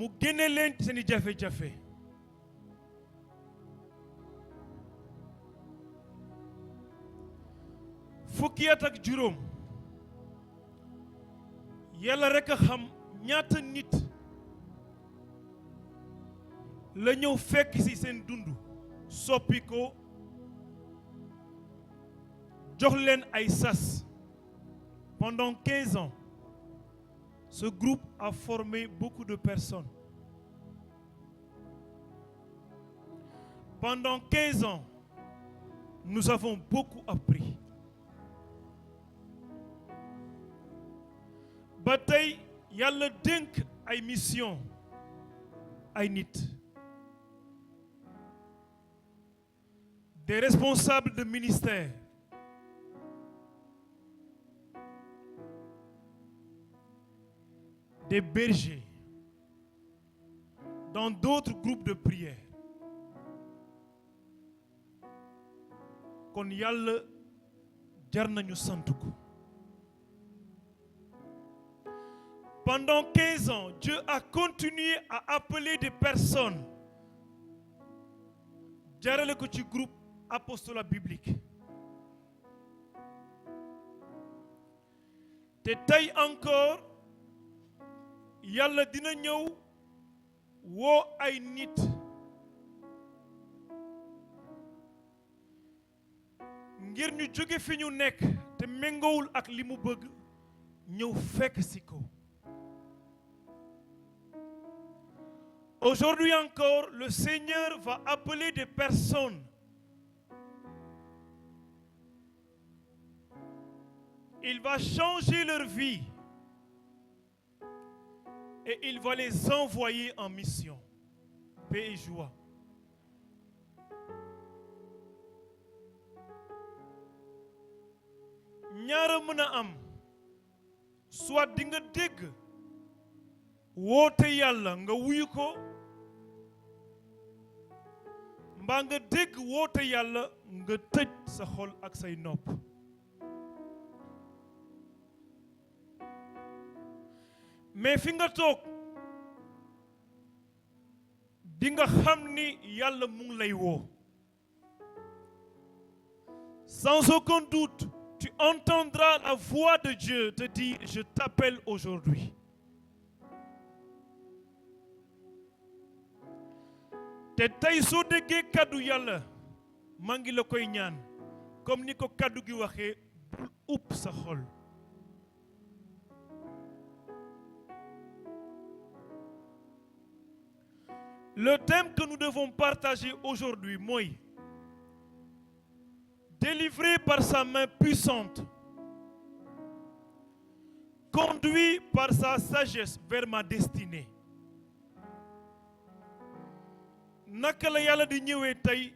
mu génne leen seeni jafe-jafe. fukki at ak juróom yàlla rekk a xam ñaata nit la ñëw fekk ci seen dund soppi ko jox leen ay sas. Pendant 15 ans, ce groupe a formé beaucoup de personnes. Pendant 15 ans, nous avons beaucoup appris. ba tey yàlla dénk ay mission ay nit, des responsables de ministère, des bergers, dans d'autres groupes de prière. kon yàlla jar nañu sant ko. Pendant 15 ans, Dieu a continué à appeler des personnes jaarale ko ci groupe apostolat biblique. te tey encore yàlla dina ñëw woo ay nit ngir ñu jóge fi ñu nekk te méngowul ak li mu bëgg ñëw fekk si ko. Aujourd'hui encore, le Seigneur va appeler des personnes. Il va changer leur vie et il va les envoyer en mission. Paix et joie. ñaara mën a am soit di nga dégg woote yàlla nga wuyu ko, mbaa nga dégg woote yàlla nga tëj sa xol ak say nopp. mais fi nga toog di nga xam ni yàlla mu ngi lay woo. Sans aucun doute, tu entendras la voix de Dieu te dire, je t'appelle aujourd'hui. te tey soo déggee kaddu yàlla maa ngi la koy ñaan comme ni ko kaddu gi waxee, bul upp sa xol. Le thème que nous devons partager aujourd'hui, mooy délivré par sa main puissante, conduit par sa sagesse vers ma destinée. naka la yàlla di ñëwee tey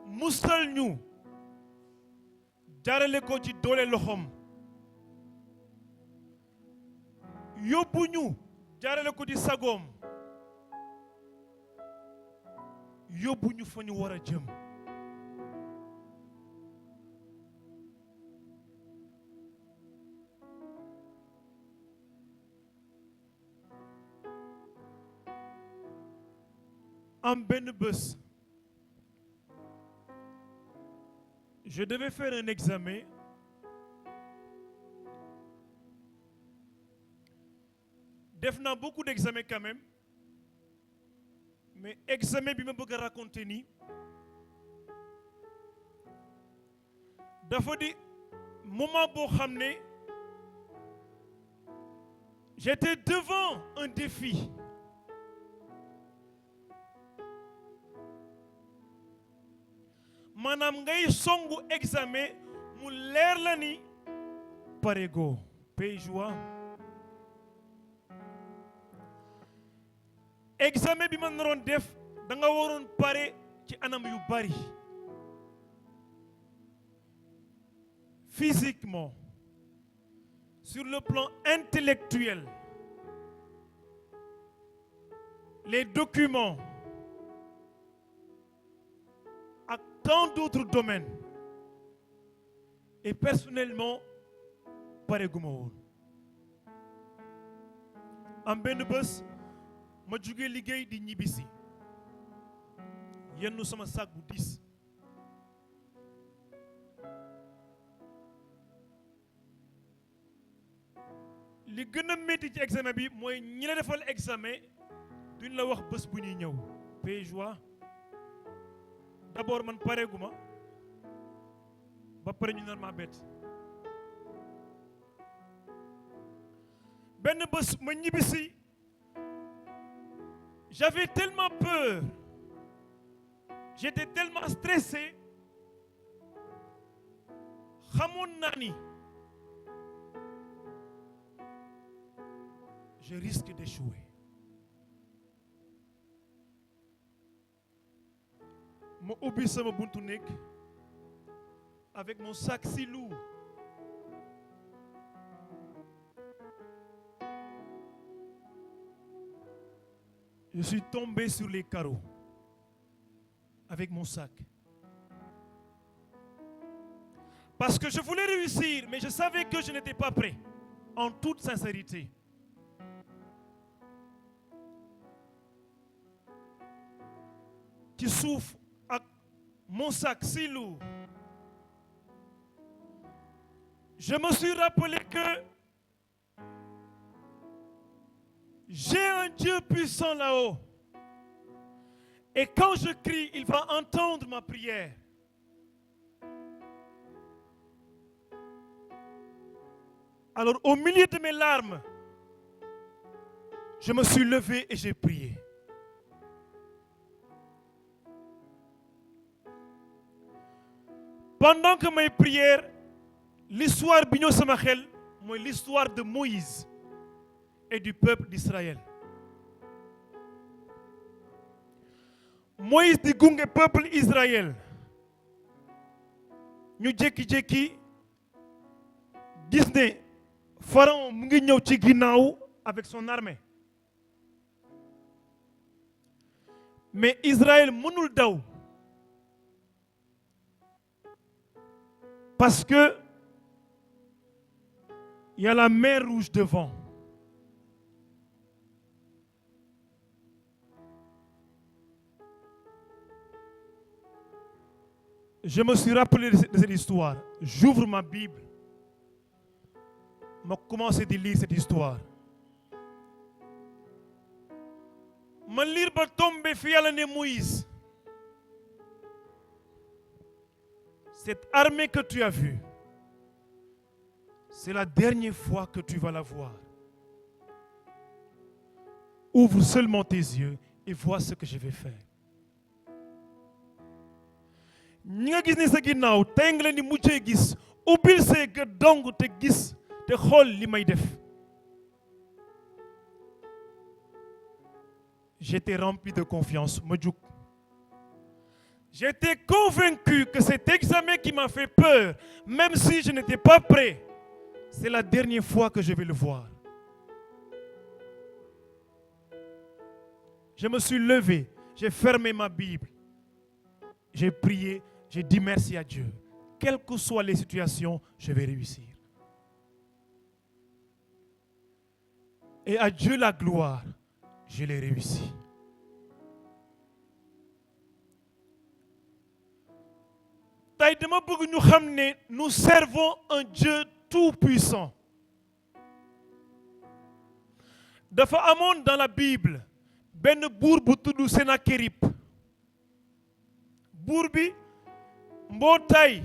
musal ñu jaarale ko ci doole loxoom, yóbbu ñu jaarale ko ci sagoom, yóbbu ñu fa ñu war a jëm. am benn bés je devais faire un examen. def naa beaucoup d'examens quand même, mais examen bi ma bëgg a raconter nii dafa di moment boo xam ne j'étais devant un défi. maanaam ngay songu examen mu leer la ni parego. Paix et joie. examen bi ma naroon def da nga waroon pare ci anam yu bari, physiquement, sur le plan intellectuel, les documents, ak tant d'autres domaines. Et personnellement pare guma woon. am benn bés ma jugee liggéey di ñibbisi yenn sama sac bu diis li gën a métti ci examen bi mooy ñi la defal examen duñ la wax bés bu ñuy ñëw paix joie d'abord man pareeguma ba pare ñu nar maa bett benn bés ma ñibbisi j'avais tellement peur j'étais tellement stressé xamoon naa ni je risque d'échouer ma ubbi sama buntu nekk avec mon sac si lourd je suis tombé sur les carreaux avec mon sac parce que je voulais réussir mais je savais que je n'étais pas prêt en toute sincérité ci suuf ak mon sac si lourd je me suis rappelé que j'ai un Dieu puissant là-haut et quand je crie il va entendre ma prière alors au milieu de mes larmes je me suis levé et j'ai prié pendant que mes prières l'histoire bi ñëw sama xel mooy l'histoire de Moïse et du peuple d'Israël Moïse di gunge peuple Israël ñu jékki-jékki gis ne Pharaon mu ngi ñëw ci ginnaaw avec son armée mais Israël mënul daw parce que il y a la mer Rouge devant. Je me suis rappelé de cette histoire. J'ouvre ma Bible. Je commence à lire cette histoire. Je lis ba tomber fi Yàlla ne Moïse. Cette armée que tu as vue, c'est la dernière fois que tu vas la voir. Ouvre seulement tes yeux et vois ce que je vais faire. ñi nga gis ne sa ginnaaw tey nga leen di mujjee gis ubbil say gët dong te gis te xool li may def. J'étais rempli de confiance ma jug. J'étais convaincu que cet examen qui m'a fait peur, même si je n'étais pas prêt, c'est la dernière fois que je vais le voir. Je me suis levé, j'ai fermé ma Bible, j'ai prié, j'ai dit merci à Dieu. Quelles que soient les situations, je vais réussir. Et à Dieu la gloire, je l'ai réussi. Tey dama bëgg ñu xam ne nous servons un Dieu tout-puissant. Dafa amoon dans la Bible benn buur bu tudd Sennacherib. Buur bi mbootaay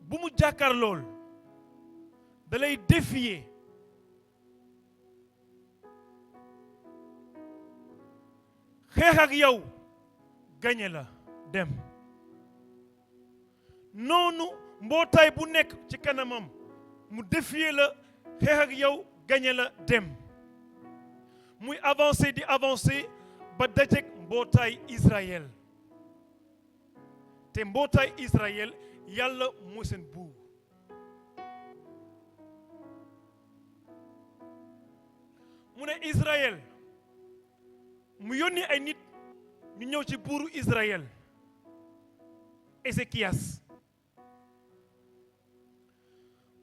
bu mu jàkkaarlool da lay défier. Xeex ak yow gañe la dem. noonu mbootaay bu nekk ci kanamam mu défier la xeex ak yow gañe la dem muy avancer di avancer ba dajeek mbootaay Israël te mbootaay Israël yàlla mooy seen buur. mu ne Israël mu yónni ay nit ñu ñëw ci buuru Israël Ézéchias.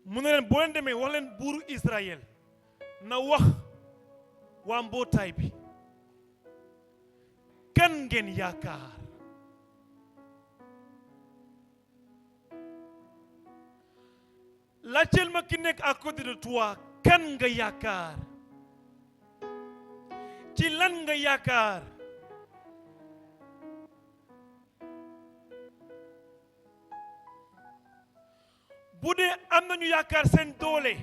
mu ne leen boo leen demee wax leen buuru Israël na wax waa mbootaay bi kan ngeen yaakaar laajteel ma ki nekk à côté de toi kan nga yaakaar ci lan nga yaakaar bu dee am nañu yaakaar seen doole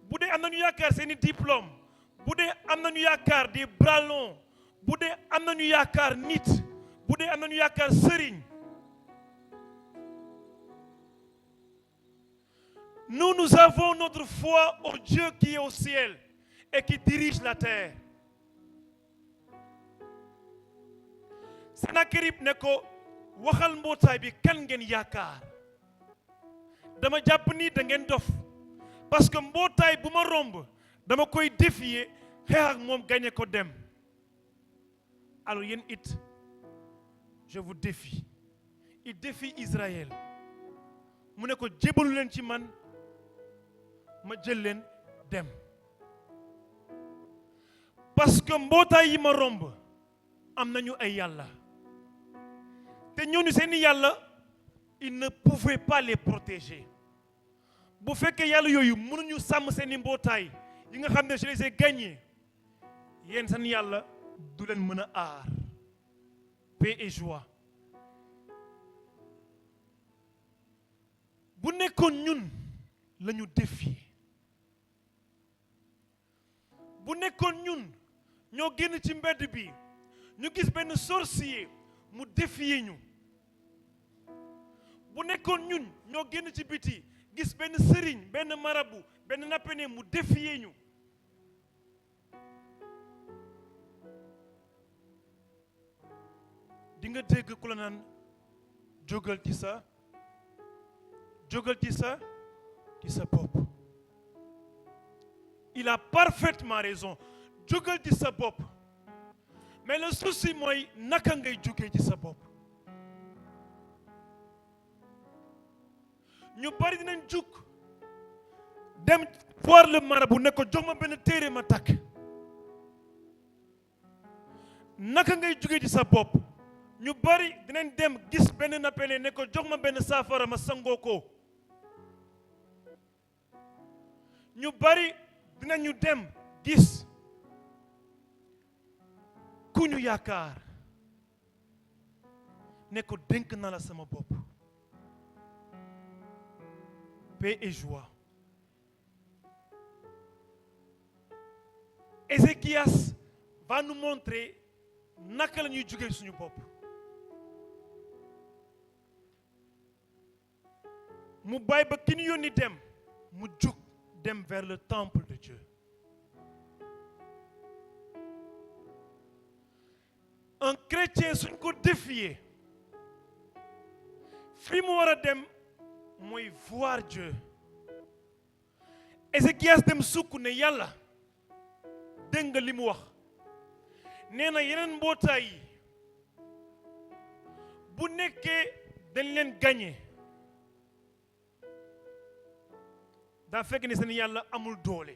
bu dee am nañu yaakaar seeni diplôme bu dee am nañu yaakaar des bras longs bu dee am nañu yaakaar nit bu dee am nañu yaakaar sëriñ nous avons notre foi au Dieu qui est au ciel et qui dirige la terre. Sennacherib ne ko waxal mbootaay bi kan ngeen yaakaar dama jàpp ni da ngeen dof parce que mbootaay bu ma romb dama koy défier xeex ak moom gagné ko dem alors yéen it je vous défie il défie Israël mu ne ko jébalu leen ci man ma jël leen dem parce que mbootaay yi ma romb am nañu ay yàlla te ñooñu seeni yàlla il ne pouvait pas les protéger bu fekkee yàlla yooyu mënuñu sàmm seeni mbootaay yi nga xam ne je les ai gagnés yéen seen yàlla du leen mën a aar paix et joie bu nekkoon ñun la ñu défier bu nekkoon ñun ñoo génn ci mbedd bi ñu gis benn sorcier mu défier ñu bu nekkoon ñun ñoo génn ci biti gis benn sëriñ benn marabu benn nappene mu défier ñu di nga dégg ku la naan jógal ci sa bopp il a parfaitement raison jógal ci sa bopp mais le souci mooy naka ngay jógee ci sa bopp ñu bari dinañ jug dem voir le marabout ne ko jox ma benn téere ma takk naka ngay jógee ci sa bopp ñu bari dinañ dem gis benn nappale ne ko jox ma benn saafara ma sangoo ko ñu bari dinañu dem gis ku ñu yaakaar ne ko dénk na la sama bopp paix et joie Ézéchias va nous montrer naka la ñuy jógee suñu bopp mu bàyyi ba ki ñu yónni dem mu jug dem vers le temple de Dieu un chrétien suñ ko défier fi mu war a dem mooy voir Dieu Ézéchias dem sukk ne yàlla dégg nga li mu wax nee na yeneen mbootaay yi bu nekkee dañ leen gagné daa fekk ne seen yàlla amul doole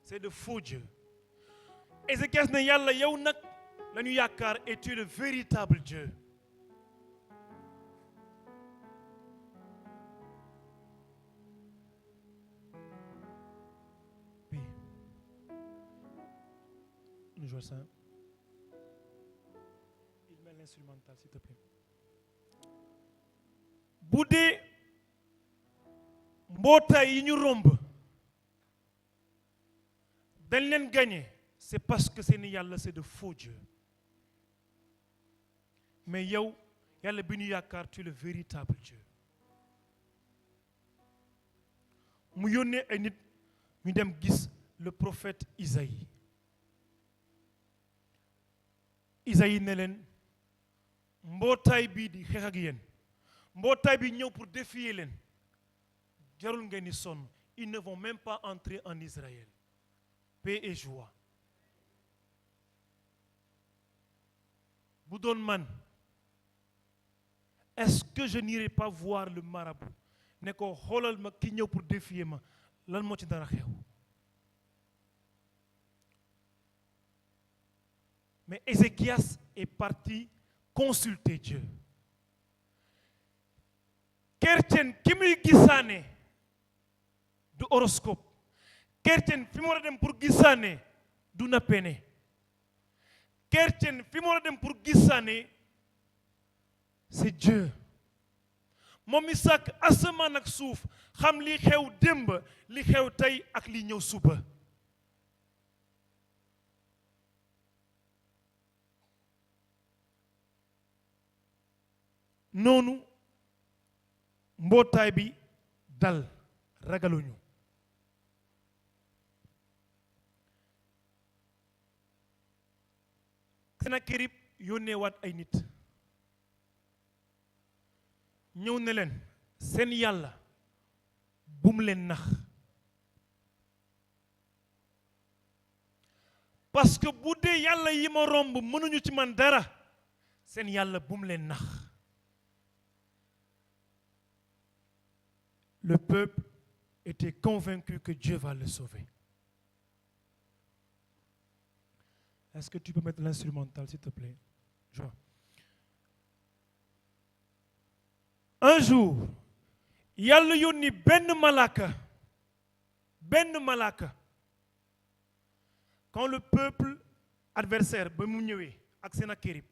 c'est de faux dieux Ézéchias ne yàlla yow nag la ñu yaakaar et tu es le véritable Dieu oui nous jouons ça il met l'instrumental s'il te plaît bu dee mbootaay yi ñu romb dañ leen gagné c'est parce que seeni yàlla c'est de faux dieux mais yow yàlla bi ñu yaakaar tu es le véritable Dieu mu yónnee ay nit ñu dem gis le prophète Isaïe Isaïe ne leen mbootaay bii di xeex ak yéen mbootaay bi ñëw pour défier leen jarul ngeen ni sonn ils ne vont même pas entrer en Israël paix et joie bu doon man est-ce que je n'irai pas voir le marabout ne ko xoolal ma ki ñëw pour défier ma lan moo ci dara xew mais Ézéchias est parti consulter Dieu. Chrétien ki muy gisaane du horoscope. Chrétien fi mu war a dem pour gisaane du nappene. Chrétien fi mu war a dem pour gisaane c'est Dieu. moom mi sàkk asamaan ak suuf xam li xew démb li xew tey ak li ñëw suba. noonu mbootaay bi dal ragaluñu. Sennacherib yónnee waat ay nit ñëw ne leen seen yàlla bum leen nax parce que bu dee yàlla yi ma romb mënuñu ci man dara seen yàlla bum leen nax. Le peuple était convaincu que Dieu va le sauver. Est-ce que tu peux mettre l'instrumental, s'il te plaît? Jean. Un jour, yàlla yónni benn malaka. Quand le peuple adversaire ba mu ñëwee ak Sennacherib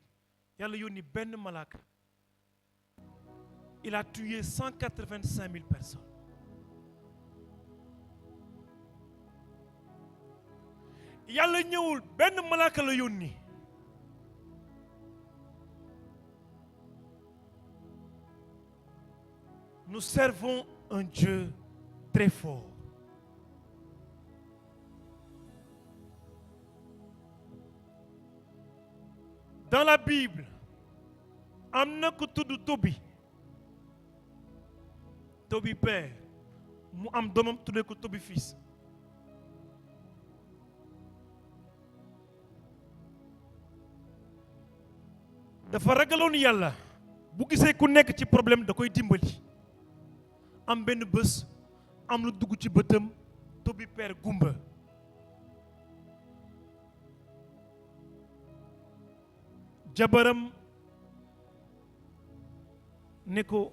yàlla yónni benn malaka. Il a tué 185 000 personnes. yàlla ñëwul benn malaaka la yónni. Nous servons un Dieu très fort. Dans la Bible, am na ku tudd Tobi. Tobi père mu am doomam tuddee ko Tobi fils. dafa ragaloon yàlla bu gisee ku nekk ci problème da koy dimbali. am benn bés am lu dugg ci bëtam Tobi père gumba. jabaram ne ko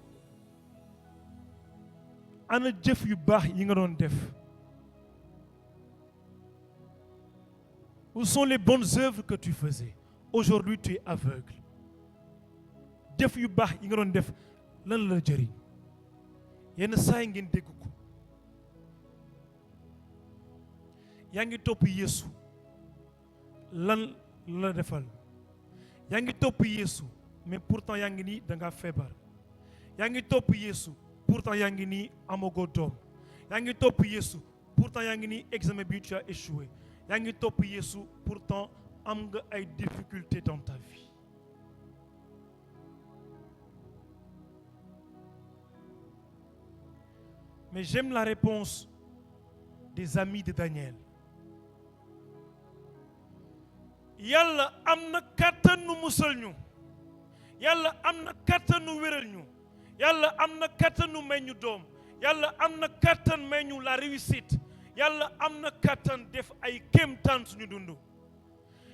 ana jëf yu baax yi nga doon def. Où sont les bonnes œuvres que tu faisais? Aujourd'hui tu es aveugle. jëf yu baax yi nga doon def lan la jëriñ. yenn saa yi ngeen dégg ko yaa ngi topp Yeesu lan la defal. yaa ngi topp Yeesu mais pourtant yaa ngi nii da ngaa feebar. yaa ngi topp Yeesu pourtant yaa ngi nii amagoo doom. yaa ngi topp Yeesu pourtant yaa ngi nii examen bi tu as échoué. yaa ngi topp Yeesu pourtant am nga ay difficultés dans ta vie. Mais j'aime la réponse des amis de Daniel. Yàlla am na kàttanu musal ñu. Yàlla am na kàttanu wéral ñu. Yàlla am na kàttanu may ñu doom. Yàlla am na kàttan may ñu la réussite. Yàlla am na kàttan def ay kéemtaan suñu dund.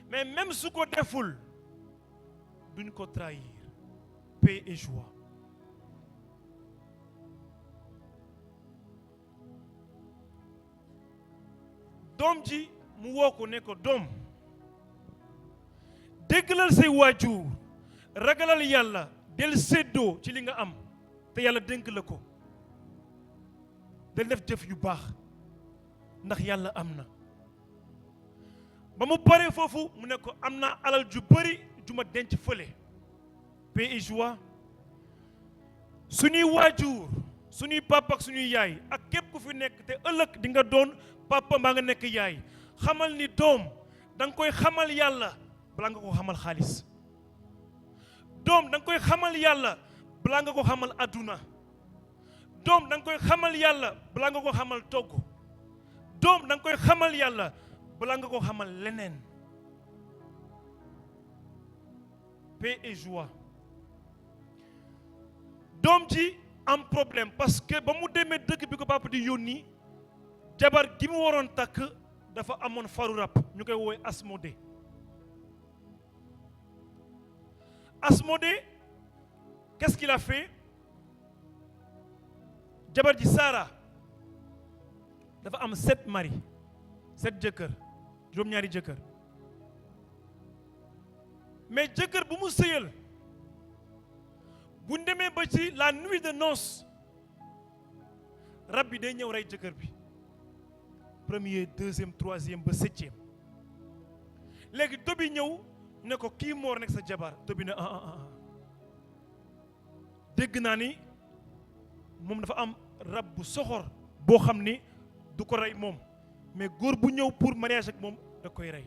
Mais même su ko deful duñ ko trahir. Paix et joie. doom ji mu woo ko ne ko doom déggalal say waajur ragalal yàlla del séddoo ci li nga am te yàlla dénk la ko del def jëf yu baax ndax yàlla am na. ba mu paree foofu mu ne ko am naa alal ju bëri ju ma denc fële. paix et joie. suñuy waajur suñuy papa ak suñuy yaay ak képp ku fi nekk te ëllëg di nga doon papa mbaa nga nekk yaay xamal ni doom da nga koy xamal yàlla balaa nga ko xamal xaalis. doom da nga koy xamal yàlla balaa nga ko xamal adduna. doom da nga koy xamal yàlla balaa nga ko xamal togg. doom da nga koy xamal yàlla balaa nga ko xamal leneen. paix et joie. doom ji am problème parce que ba mu demee dëkk bi ko papa di yónni jabar gi mu waroon takk dafa amoon faru rab ñu koy woowee Asmodée. Asmodée, qu'est-ce qu'il a fait? jabar ji Sarah dafa am 7 mari 7 jëkkër juróom-ñaari jëkkër mais jëkkër bu mu sëyal bu demee ba ci la nuit de noces rab bi day ñëw rey jëkkër bi premier deuxième troisième ba 7e léegi Tobi ñëw ne ko kii moor nekk sa jabar Tobi ne dégg naa ni moom dafa am rab bu soxor boo xam ni du ko rey moom mais góor bu ñëw pour mariage ak moom da koy rey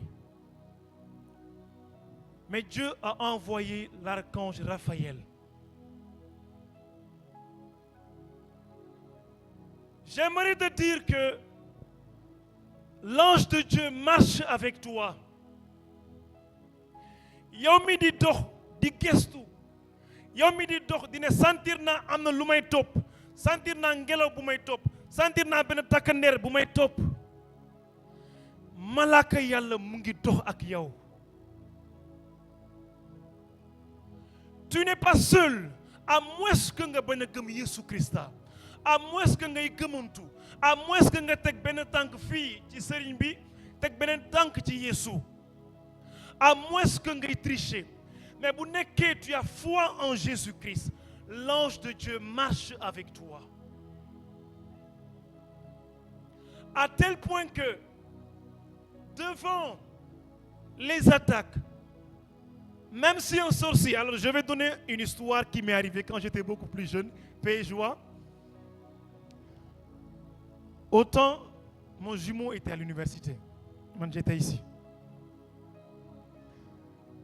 mais Dieu a envoyé l'archange Raphaël. J'aimerais te dire que l'ange de Dieu marche avec toi. yow mi di dox di gestu yow mi di dox di ne sentir naa am na lu may topp sentir naa ngelaw bu may topp sentir naa benn takkandeer bu may topp malaaka yàlla mu ngi dox ak yow. Tu n'es pas seul à moins que nga bañ a gëm Yesu Christa à moins que ngay gëmantu à moins que nga teg benn tànk fii ci sëriñ bi teg beneen tànk ci Yesu à moins que ngay tricher mais bu nekkee tu as foi en Jésus-Christ l'ange de Dieu marche avec toi à tel point que devant les attaques, même si un sorcier, alors je vais donner une histoire qui m'est arrivée quand j'étais beaucoup plus jeune, paix et joie. Autant mon jumeau était à l'université, moi j'étais ici.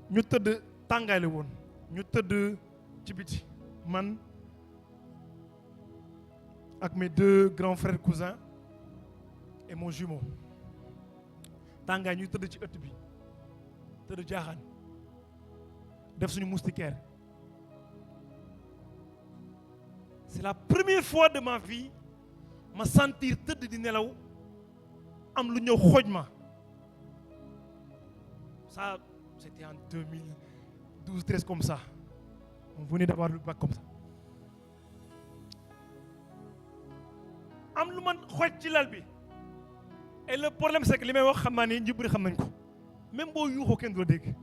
Ñu tëdd tàngaay la woon ñu tëdd ci biti man ak mes 2 grands frères cousins et mon jumeau tàngaay ñu tëdd ci ëtt bi tëdd jaaxaan def suñu moustiquaire. C'est la première fois de ma vie ma sentir tëdd di nelaw am lu ñëw xooj ma. Ça c'était en 2012-13 comme ça. On venait d'avoir le bac comme ça. am lu man xooj ci lal bi. Et le problème c'est que li may wax xam naa ne ñu bëri xam nañ ko même boo yuuxoo kenn du la dégg.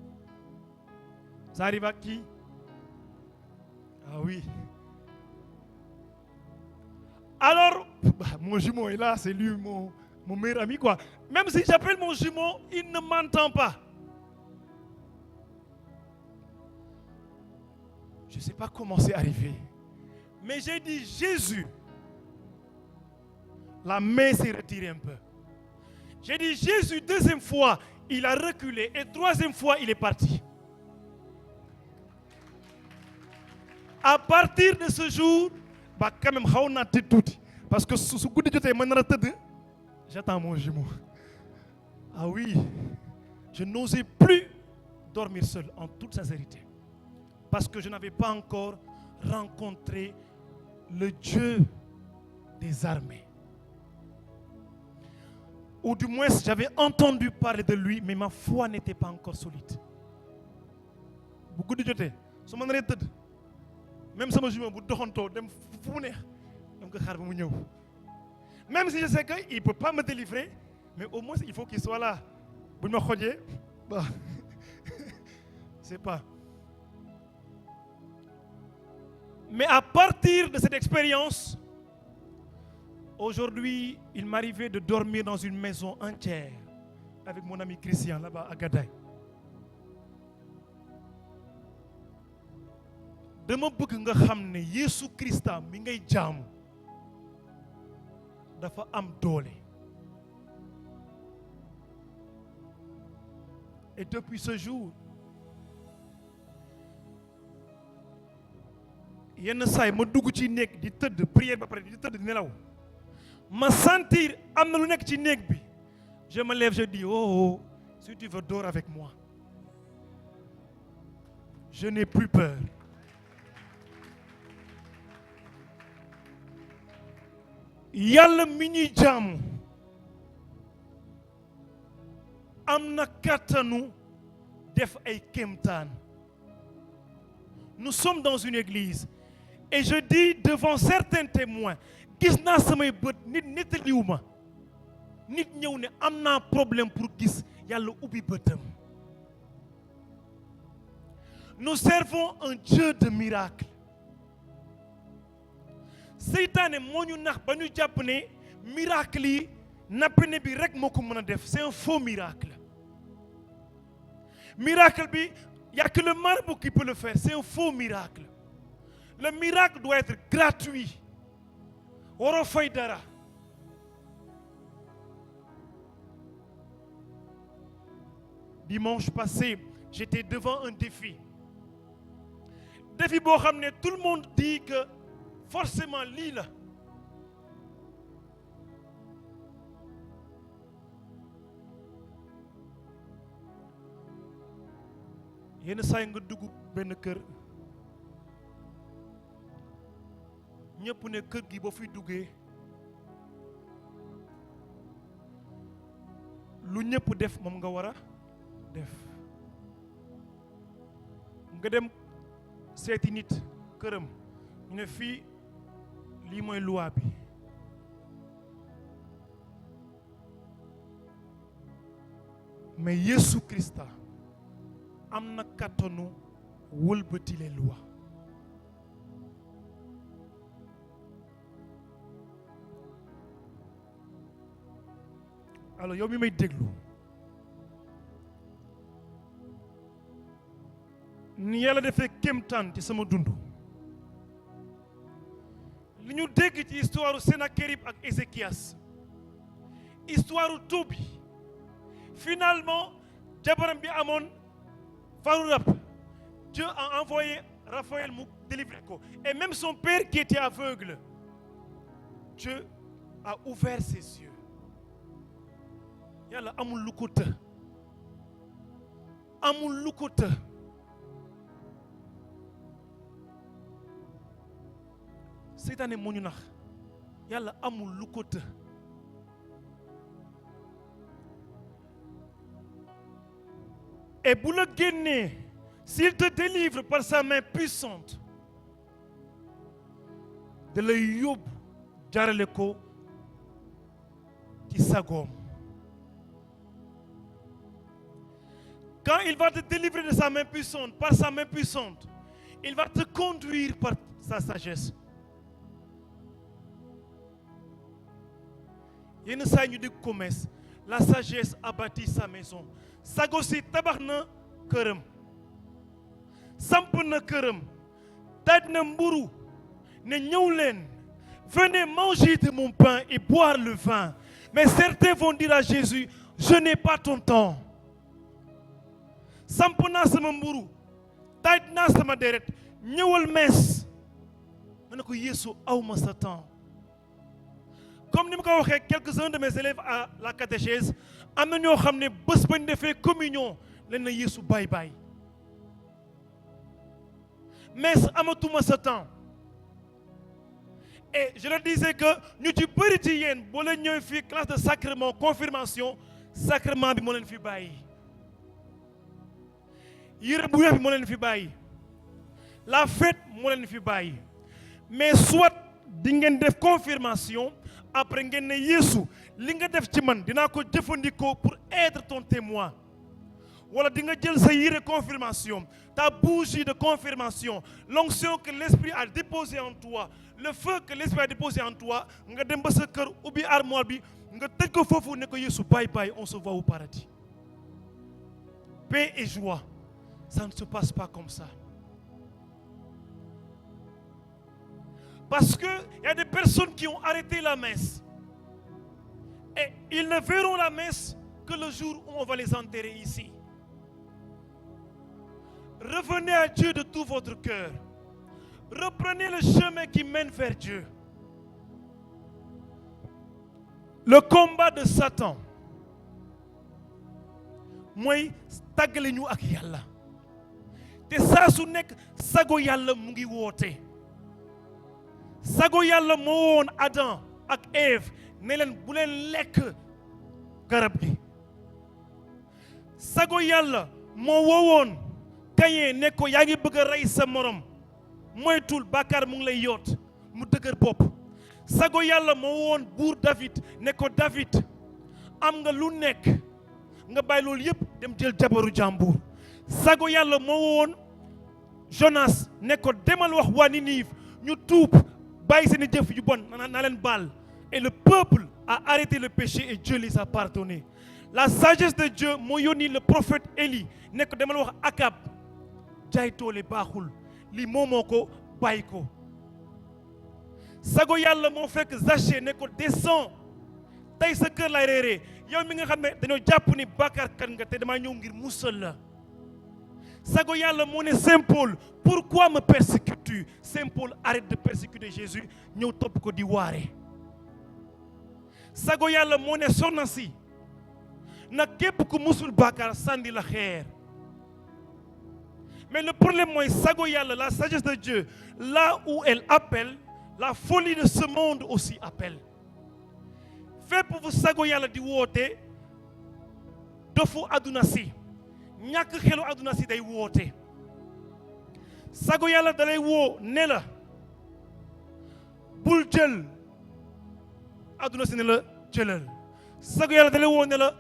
Ça arrive à qui? Ah oui. Alors, mon jumeau est là, c'est lui mon meilleur ami quoi. Même si j'appelle mon jumeau, il ne m'entend pas. Je ne sais pas comment c'est arrivé. Mais j'ai dit Jésus. La main s'est retirée un peu. J'ai dit Jésus, deuxième fois, il a reculé et troisième fois, il est parti. À partir de ce jour, bah quand même, parce que ce goût de j'attends mon jumeau. Ah oui, je n'osais plus dormir seul, en toute sincérité. Parce que je n'avais pas encore rencontré le Dieu des armées. Ou du moins, j'avais entendu parler de lui, mais ma foi n'était pas encore solide. Beaucoup de joté, même si je même si je sais qu'il ne peut pas me délivrer, mais au moins il faut qu'il soit là. C'est pas. Mais à partir de cette expérience, aujourd'hui, il m'arrivait de dormir dans une maison entière avec mon ami Christian là-bas à Gadaye. dama bëgg nga xam ne Yesu Christa mi ngay jaamu dafa am doole. Et depuis ce jour, yenn saay ma dugg ci néeg di tëdd prière ba pare di tëdd di nelaw ma sentir am na lu nekk ci néeg bi je me lève je dis oh si tu veux dors avec moi. Je n'ai plus peur. Yàlla mi ñuy jaamu am na kàttanu def ay kéemtaan nous sommes dans une église et je dis devant certains témoins gis naa samay bët nit nettaliwu ma nit ñëw ne am naa problème pour gis yàlla ubbi bëtam. Nous servons un Dieu de miracle. Seytaane moo ñu nax ba ñu jàpp ne miracle yi nappene bi rek moo ko mën a def. C'est un faux miracle. Miracle bi y a que le marabout qui peut le faire. C'est un faux miracle. Le miracle doit être gratuit. waroo fay dara. Dimanche passé, j'étais devant un défi. Défi boo xam ne tout le monde dit que forcément lii la. yenn saa yi nga dugg benn kër ñëpp ne kër gi ba fi duggee lu ñëpp def moom nga war a def. nga dem seeti nit këram ñu ne fii lii mooy loi bi. mais Yesu Krista am na kàttanu wëlbati les lois. alors yow mi may déglu ni yàlla defee kéemtaan ci sama dund li ñu dégg ci histoire Sennacherib ak Ézéchias histoire Tobi finalement jabaram bi amoon faru rab Dieu a envoyé Raphaël mu délivrer ko et même son père qui était aveugle Dieu a ouvert ses yeux. yàlla amul lu ko të amul lu ko të. seytaane moo ñu nax yàlla amul lu ko të. et bu la génnee s'il te délivre par sa main puissante da lay yóbbu jaarale ko ci sagoom. Quand il va te délivrer de sa main puissante, par sa main puissante, il va te conduire par sa sagesse. yenn saa ñu di commerce la sagesse a bâti sa maison. sago si tabax na këram samp na këram daaj na mburu ne ñëw leen venez manger de mon pain et boire le vin. Mais certains vont dire à Jésus, je n'ai pas ton temps. samp naa sama mburu daaj naa sama deret ñëwal mees. ma ne ko Yeesu awma sa temps. comme ni ma ko waxee quelques-uns de mes élèves à la catéchèse am na ñoo xam ne bés bañ defee communion leen na Yeesu bye bye. mais amatuma sa temps. et je leur disais que ñu ci bëri ci yéen boo leen ñëwee fii classe de sacrement confirmation sacrement bi moo leen fi bàyyi. yére bu weex bi moo leen fi bàyyi. la fête moo leen fi bàyyi. mais soit di ngeen def confirmation après ngeen ne Yeesu li nga def ci man dinaa ko jëfandikoo pour être ton témoin. wala di nga jël sa yére confirmation ta bougie de confirmation l'onction que l'esprit a déposé en toi le feu que l'esprit a déposé en toi nga dem ba sa kër ubbi armoire bi nga tëj ko foofu ne ko Yeesu bye bye on se voit au paradis. paix et joie ça ne se passe pas comme ça. Parce que il y a des personnes qui ont arrêté la messe et ils ne verront la messe que le jour où on va les enterrer ici. Revenez à Dieu de tout votre cœur. Reprenez le chemin qui mène vers Dieu. Le combat de Satan mooy tàggale ñu ak yàlla te saa su nekk sago yàlla mu ngi woote. sago yàlla moo woon Adam ak Ève ne leen bu leen lekk garab gi. sago yàlla moo woowoon Caïn ne ko yaa ngi bëgg a rey sa morom moytul bàkkaar mu ngi lay yoot mu dëgër bopp. sago yàlla moo woon buur David ne ko David am nga lu nekk nga bàyyi loolu yëpp dem jël jabaru jàmbur. sago yàlla moo woon Jonas ne ko demal wax waa Ninive ñu tuub bàyyi seeni jëf yu bon naa leen baal. Et le peuple a arrêté le péché et Dieu les a pardonnés. La sagesse de Dieu moo yónni le prophète Élie ne ko demal wax Akab jaay toole baaxul lii moomoo ko bàyyi ko. sago yàlla moo fekk Zaché ne ko descends tey sa kër lay réeree yow mi nga xam ne dañoo jàpp ni bàkkaarkat nga te damaa ñëw ngir musal la. sago yàlla moo ne Saint Paul pourquoi me persécutes-tu? Saint Paul arrête de persécuter Jésus ñëw topp ko di waare. sago yàlla moo ne soxna si na képp ku musul bàkkaar sànni la xeer. mais le problème mooy sago yàlla la sagesse de Dieu là où elle appelle la folie de ce monde aussi appelle. fépp fu sago yàlla di woote dofu àdduna si ñàkk xelu àdduna si day woote. sago yàlla dalay woo ne la bul jël àdduna si ne la jëlal. sago yàlla dalay woo ne la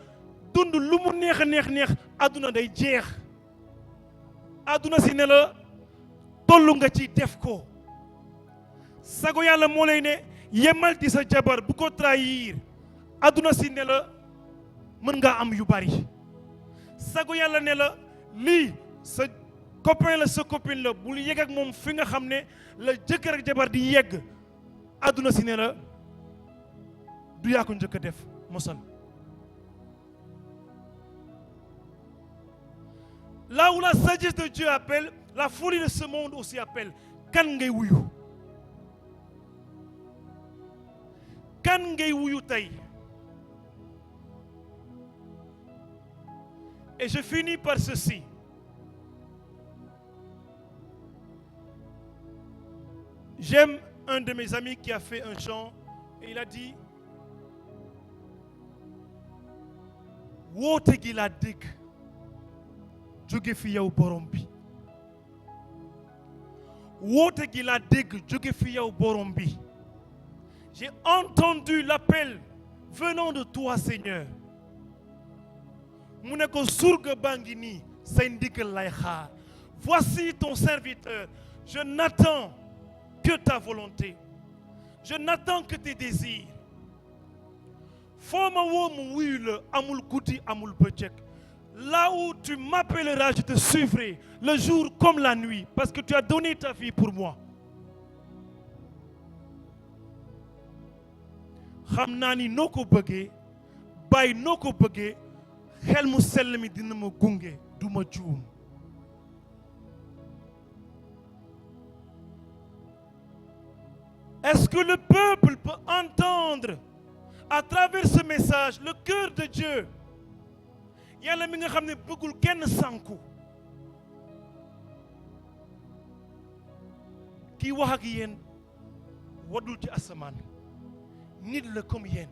dund lu mu neex a neex àdduna day jeex. àdduna si ne la tollu nga ci def ko. sago yàlla moo lay ne yemal di sa jabar bu ko trahir. àdduna si ne la mën nga am yu bari. sago yàlla ne la lii sa copain la sa copine la bul yegg ak moom fi nga xam ne la jëkkër ak jabar di yegg. àdduna si ne la du yaa ko njëkk a def mosal. là où la sagesse de Dieu appelle la folie de ce monde aussi appelle. kan ngay wuyu? kan ngay wuyu tey? et je finis par ceci. j'aime un de mes amis qui a fait un chant et il a dit woote gi laa dégg jóge fi yow borom bi. woote gi laa dégg jóge fi yow borom bi. j'ai entendu l'appel venant de toi Seigneur. mu ne ko surga baa ngi nii say ndigal lay xaar. voici ton serviteur. je n'attends que ta volonté. je n'attends que tes désirs. foo ma woo mu wuyu la amul guddi amul bëccëg. là où tu m'appelleras je te suivrai le jour comme la nuit parce que tu as donné ta vie pour moi. xam naa ni noo ko bëggee bàyyi noo ko bëggee xel mu sell mi dina ma gunge du ma juum. est-ce que le peuple peut entendre à travers ce message le cœur de Dieu? yàlla mi nga xam ne bëggul kenn sànku kii wax ak yéen wadul ci asamaan nit la comme yéen.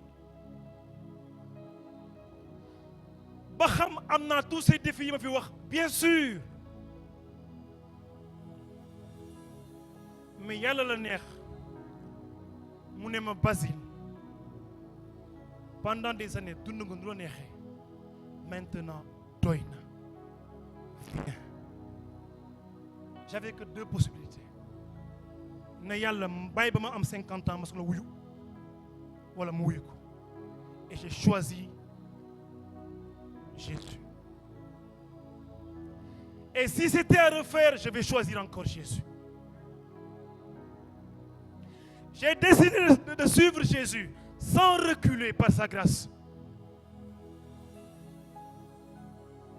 ba xam am naa tous ces défis yi ma fi wax bien sûr mais yàlla la neex mu ne ma Basile pendant des années dund nga nu la neexee maintenant doy na. j'avais que deux possibilités ne yàlla bàyyi ba ma am 50 ans ma soog la wuyu wala mu wuyu ko et j'ai choisi Jésus. et si c'était à refaire je vais choisir encore Jésus. j'ai décidé de suivre Jésus sans reculer par sa grâce.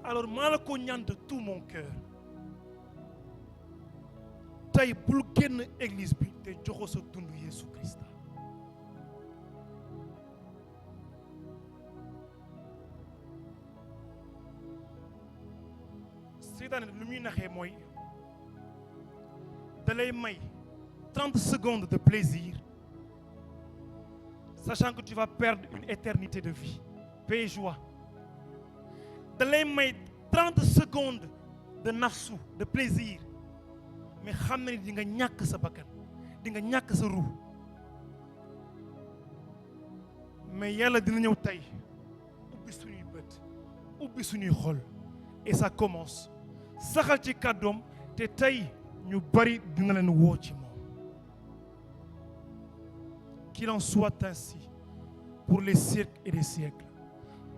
alors maa la ko ñaan de tout mon cœur tey bul génn église bi te joxo sa dund Yeesu Christ. seytaane lu muy naxee mooy da lay may 30 secondes de plaisir sachant que tu vas perdre une éternité de vie paix et joie. da lay may 30 secondes de nafsu de plaisir mais xam na ni di nga ñàkk sa bakkan di nga ñàkk sa ruux mais yàlla dina ñëw tey ubbi suñuy bët ubbi suñuy xol et ça commence saxal ci kàddoom te tey ñu bari dina leen woo ci moom. Qu'il en soit ainsi pour les siècles et les siècles.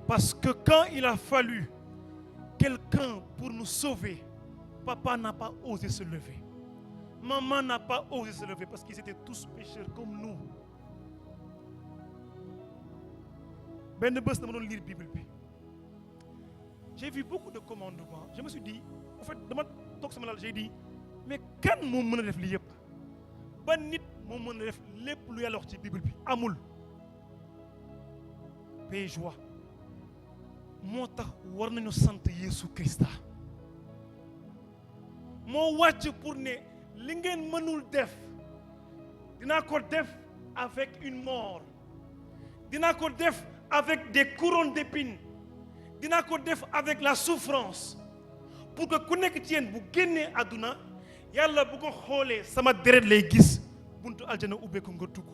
Parce que quand il a fallu quelqu'un pour nous sauver, papa n'a pas osé se lever. Maman n'a pas osé se lever parce qu'ils étaient tous pécheurs comme nous. benn bés dama doon lire Bible bi j'ai vu beaucoup de commandements je me suis dit en fait dama toog sama lal j'ai dit mais kan moo mën a def lii yëpp ba nit moo mën a def lépp lu yàlla wax ci Bible bi amul paix et joie moo tax war nañu sant Yeesu Krista moo wàcc pour ne li ngeen mënul def dinaa ko def avec une mort dinaa ko def avec des couronnes d'épines dinaa ko def avec la souffrance pour que ku nekk ci yéen bu génnee àdduna yàlla bu ko xoolee sama deret lay gis buntu aljana ubbeeku nga dugg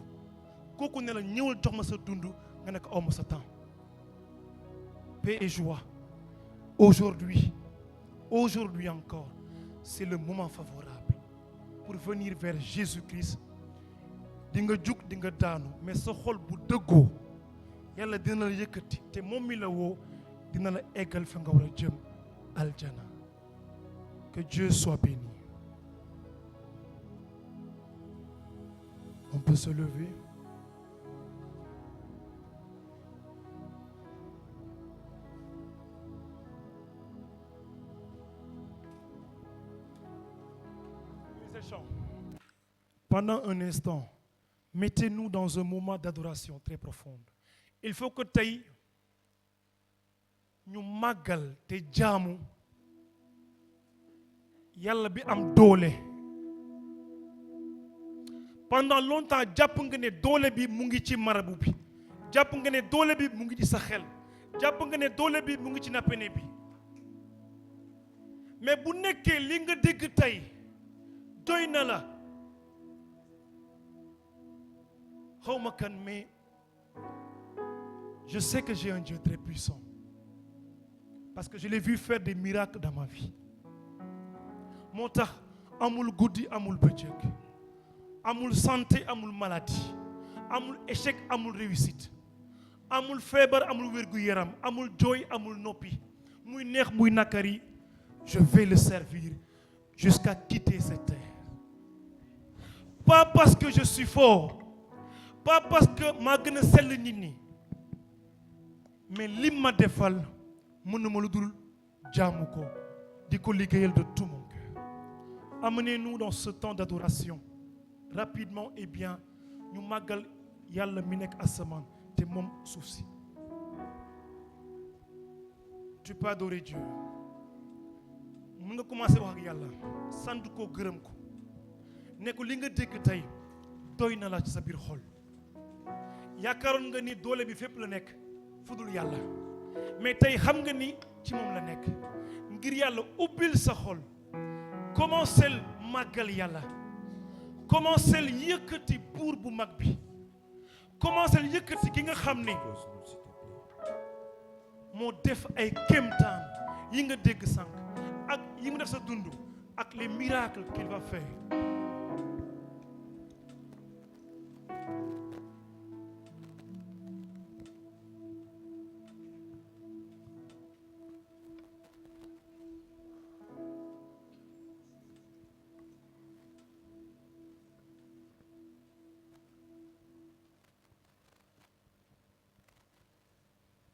kooku ne la ñëwal jox ma sa dund nga nekk aw ma sa temps paix et joie aujourd'hui encore c'est le moment favorable pour venir vers Jésus-Christ di nga jug di nga daanu mais sa xol bu dëggoo yàlla dina la yëkkati te moom mi la woo dina la eggal fa nga war a jëm aljana que Dieu soit béni. On peut se lever. Pendant un instant, mettez-nous dans un moment d'adoration très profonde. Il faut que tey ñu màggal te jaamu yàlla bi am doole. Pendant longtemps jàpp nga ne doole bi mu ngi ci marabu bi jàpp nga ne doole bi mu ngi ci sa xel jàpp nga ne doole bi mu ngi ci nappene bi mais bu nekkee li nga dégg tey doy na la xawma kan mais je sais que j'ai un Dieu très puissant parce que je l'ai vu faire des miracles dans ma vie moo tax amul guddi amul bëccëg amul santé amul maladie amul échec amul réussite amul feebar amul wér-gu-yaram amul jooy amul noppi muy neex muy nakari je vais le servir jusqu'à quitter cette terre pas parce que je suis fort pas parce que maa gën a sell nit ñi mais lim ma defal mënuma lu dul jaamu ko di ko liggéeyal de tout mon cœur. Amenez-nous dans ce temps d'adoration rapidement et bien ñu màggal yàlla mi nekk asamaan te moom suuf si. Tu peux adorer Dieu. Mën nga commencer wax ak yàlla sant ko gërëm ko ne ko li nga dégg tey doy na la ci sa biir xol yaakaaroon nga ni doole bi fépp la nekk fudul yàlla mais tey xam nga ni ci moom la nekk ngir yàlla ubbil sa xol commencel màggal yàlla commencel yëkkati buur bu mag bi commencel yëkkati ki nga xam ne moo def ay kéemtaan yi nga dégg sànq ak yi mu def sa dund ak les miracles qu'il va faire.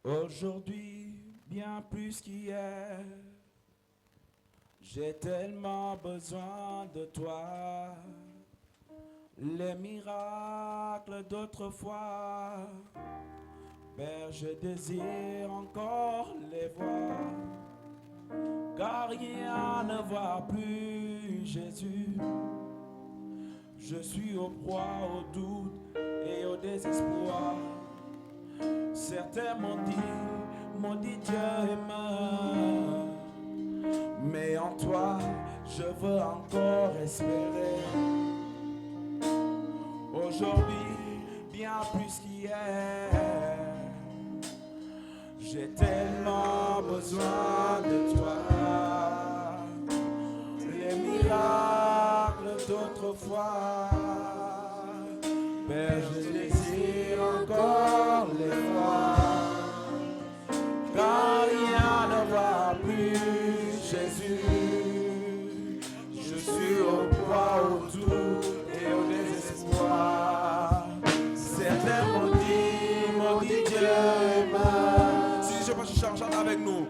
Aujourd'hui, bien plus qu'hier, j'ai tellement besoin de toi. Les miracles d'autrefois, Père, je désire encore les voir. Car rien ne va plus, Jésus. Je suis au proie au doute et au désespoir. Certains m'ont dit Dieu est mort, mais en toi je veux encore espérer. Aujourd'hui, bien plus qu'hier, j'ai tellement besoin de toi. Les miracles d'autrefois, Père, je désire encore les voir. Car rien ne va plus, Jésus. Je suis au poids, au doute et au désespoir. Certains m'ont dit Dieu est mort. Si je peux changer avec nous,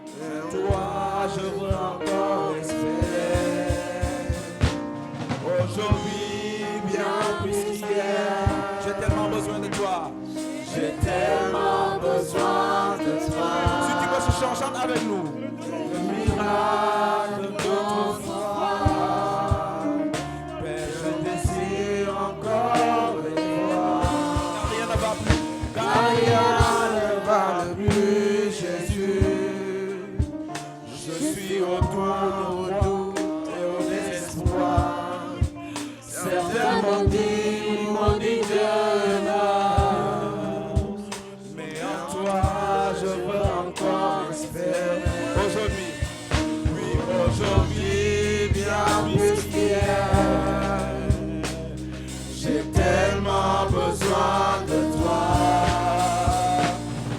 toi je veux encore espérer. Aujourd'hui, bien plus qu'hier, j'ai tellement besoin de toi. J'ai tellement besoin de toi. Si tu peux se changer avec nous, le miracle d'autrefois. Père, je désire encore les voir. Car rien ne va plus, car rien ne va plus, Jésus. Je suis au doute et au désespoir. Certains m'ont dit Dieu est mort. Mais en toi, je veux encore espérer. Aujourd'hui, oui, aujourd'hui, bien plus qu'hier, j'ai tellement besoin de toi.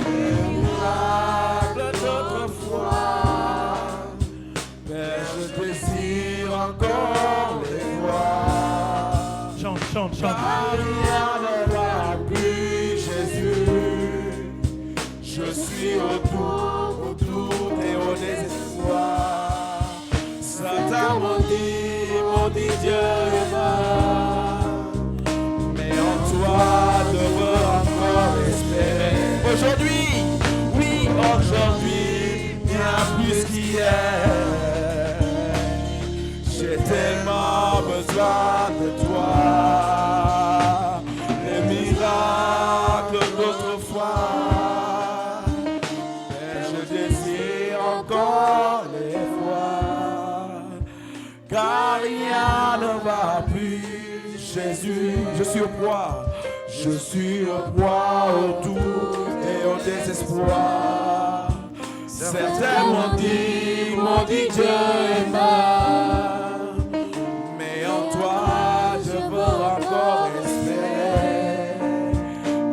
Les miracles d'autrefois, Père, je désire encore les voir. Chante, chante, chante. Car rien ne va plus, Jésus. Je suis au doute et au désespoir. Certains m'ont dit Dieu est mort. Mais en toi, je veux encore espérer. Aujourd'hui, oui, aujourd'hui, bien plus qu'hier. J'ai tellement besoin de toi. Les miracles d'autrefois, mais je désire encore les voir. Car rien ne va plus, Jésus. Je suis au poids, je suis au poids, au doute et au désespoir. Certains m'ont dit Dieu est mort. Mais en toi, je veux encore espérer.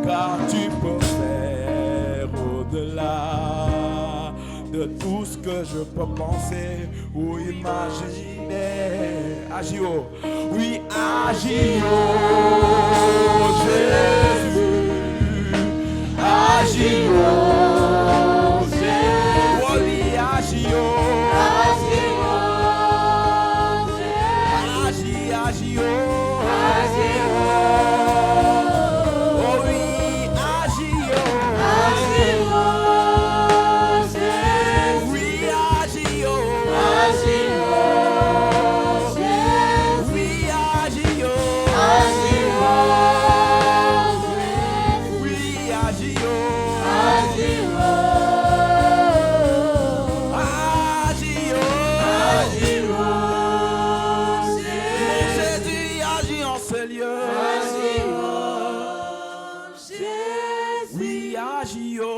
Car tu peux faire au-delà de tout ce que je peux penser ou imaginer. Agis, oh, oui, agis, oh, Jésus. Agis, oh, Jésus. Oh, oui, agis, oh. Agis, oh, oh oui, agis, oh, oui, agis, oh, oui, agis, oh, oui, agis, oh,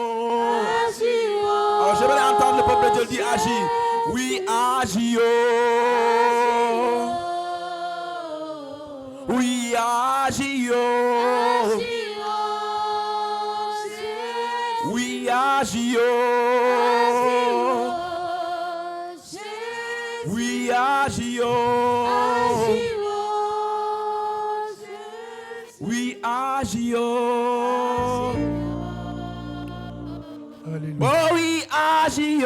je vais entendre le peuple de Dieu dire agis. Oui, agis. Oui, agis. Oui, agis. Oui, agis. Oui, agis. Alléluia. Oh oui, agis.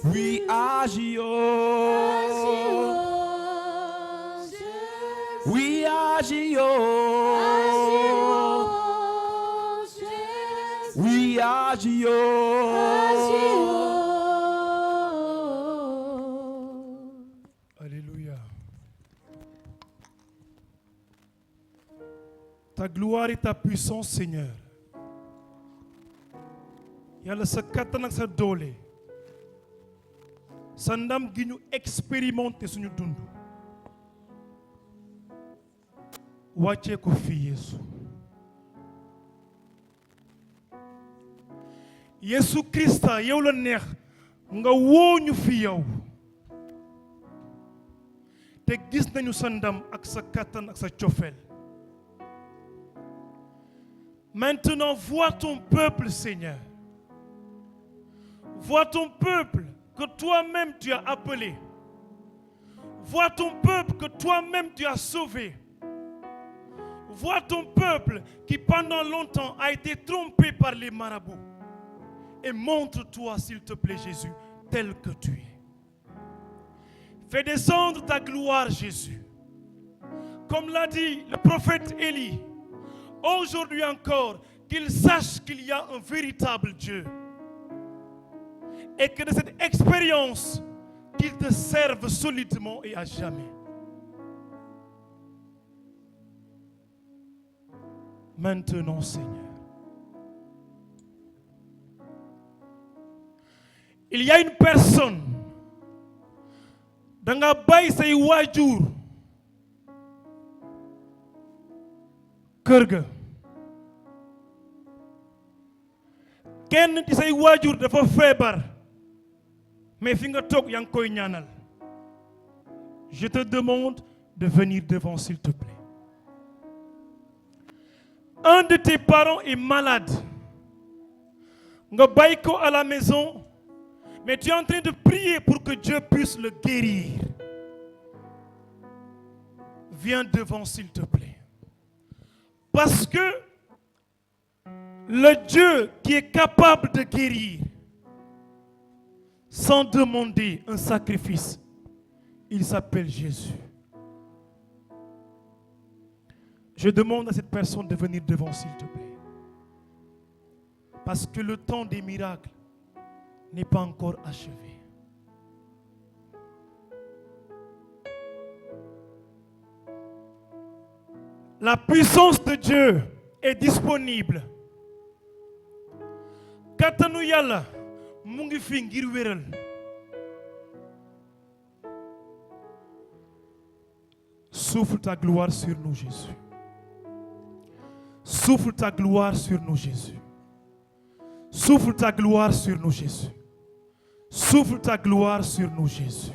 Oui, agis. Oui, agis. Oui, agis. Alléluia. Ta gloire et ta puissance, Seigneur. Yàlla sa kattan ak sa doole sa ndam gi ñu expérimenté suñu dund wàccee ko fii Yesu Krista yow la neex nga woo ñu fi yow te gis nañu sa ndam ak sa kattan ak sa cofeel. Maintenant, vois ton peuple, Seigneur. Vois ton peuple que toi-même tu as appelé. Vois ton peuple que toi-même tu as sauvé. Vois ton peuple qui pendant longtemps a été trompé par les marabouts. Et montre-toi, s'il te plaît, Jésus, tel que tu es. Fais descendre ta gloire, Jésus. Comme l'a dit le prophète Élie, aujourd'hui encore, qu'il sache qu'il y a un véritable Dieu. Et que de cette expérience, qu'il te serve solidement et à jamais. Maintenant, Seigneur, il y a une personne dans la baille say waajur kër ga kenn ci say waajur dafa feebar mais fi nga toog yaa ngi koy ñaanal. Je te demande de venir devant, s'il te plaît. Un de tes parents est malade nga bàyyi ko à la maison. Mais tu es en train de prier pour que Dieu puisse le guérir. Viens devant, s'il te plaît. Parce que le Dieu qui est capable de guérir, sans demander un sacrifice, il s'appelle Jésus. Je demande à cette personne de venir devant, s'il te plaît. Parce que le temps des miracles n'est pas encore achevé. La puissance de Dieu est disponible. Kattanu Yàlla mu ngi fi ngir wéral. Souffle ta gloire sur nous, Jésus. Souffle ta gloire sur nous, Jésus. Souffle ta gloire sur nous, Jésus. Souffle ta gloire sur nous, Jésus.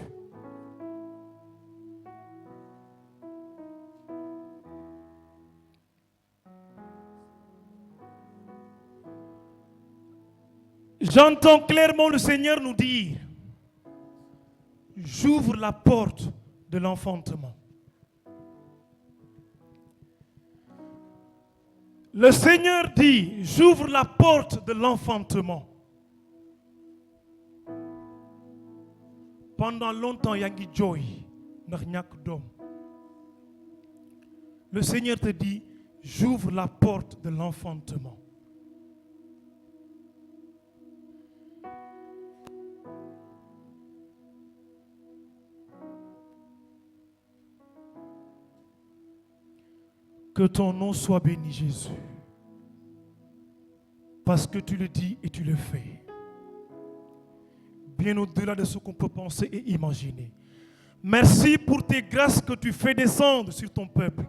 J'entends clairement le Seigneur nous dire, j'ouvre la porte de l'enfantement. Le Seigneur dit, j'ouvre la porte de l'enfantement. Pendant longtemps, yaa ngi jooy ndax ñàkk doom. Le Seigneur te dit, j'ouvre la porte de l'enfantement. Que ton nom soit béni, Jésus. Parce que tu le dis et tu le fais. Bien au-delà de ce qu'on peut penser et imaginer. Merci pour tes grâces que tu fais descendre sur ton peuple.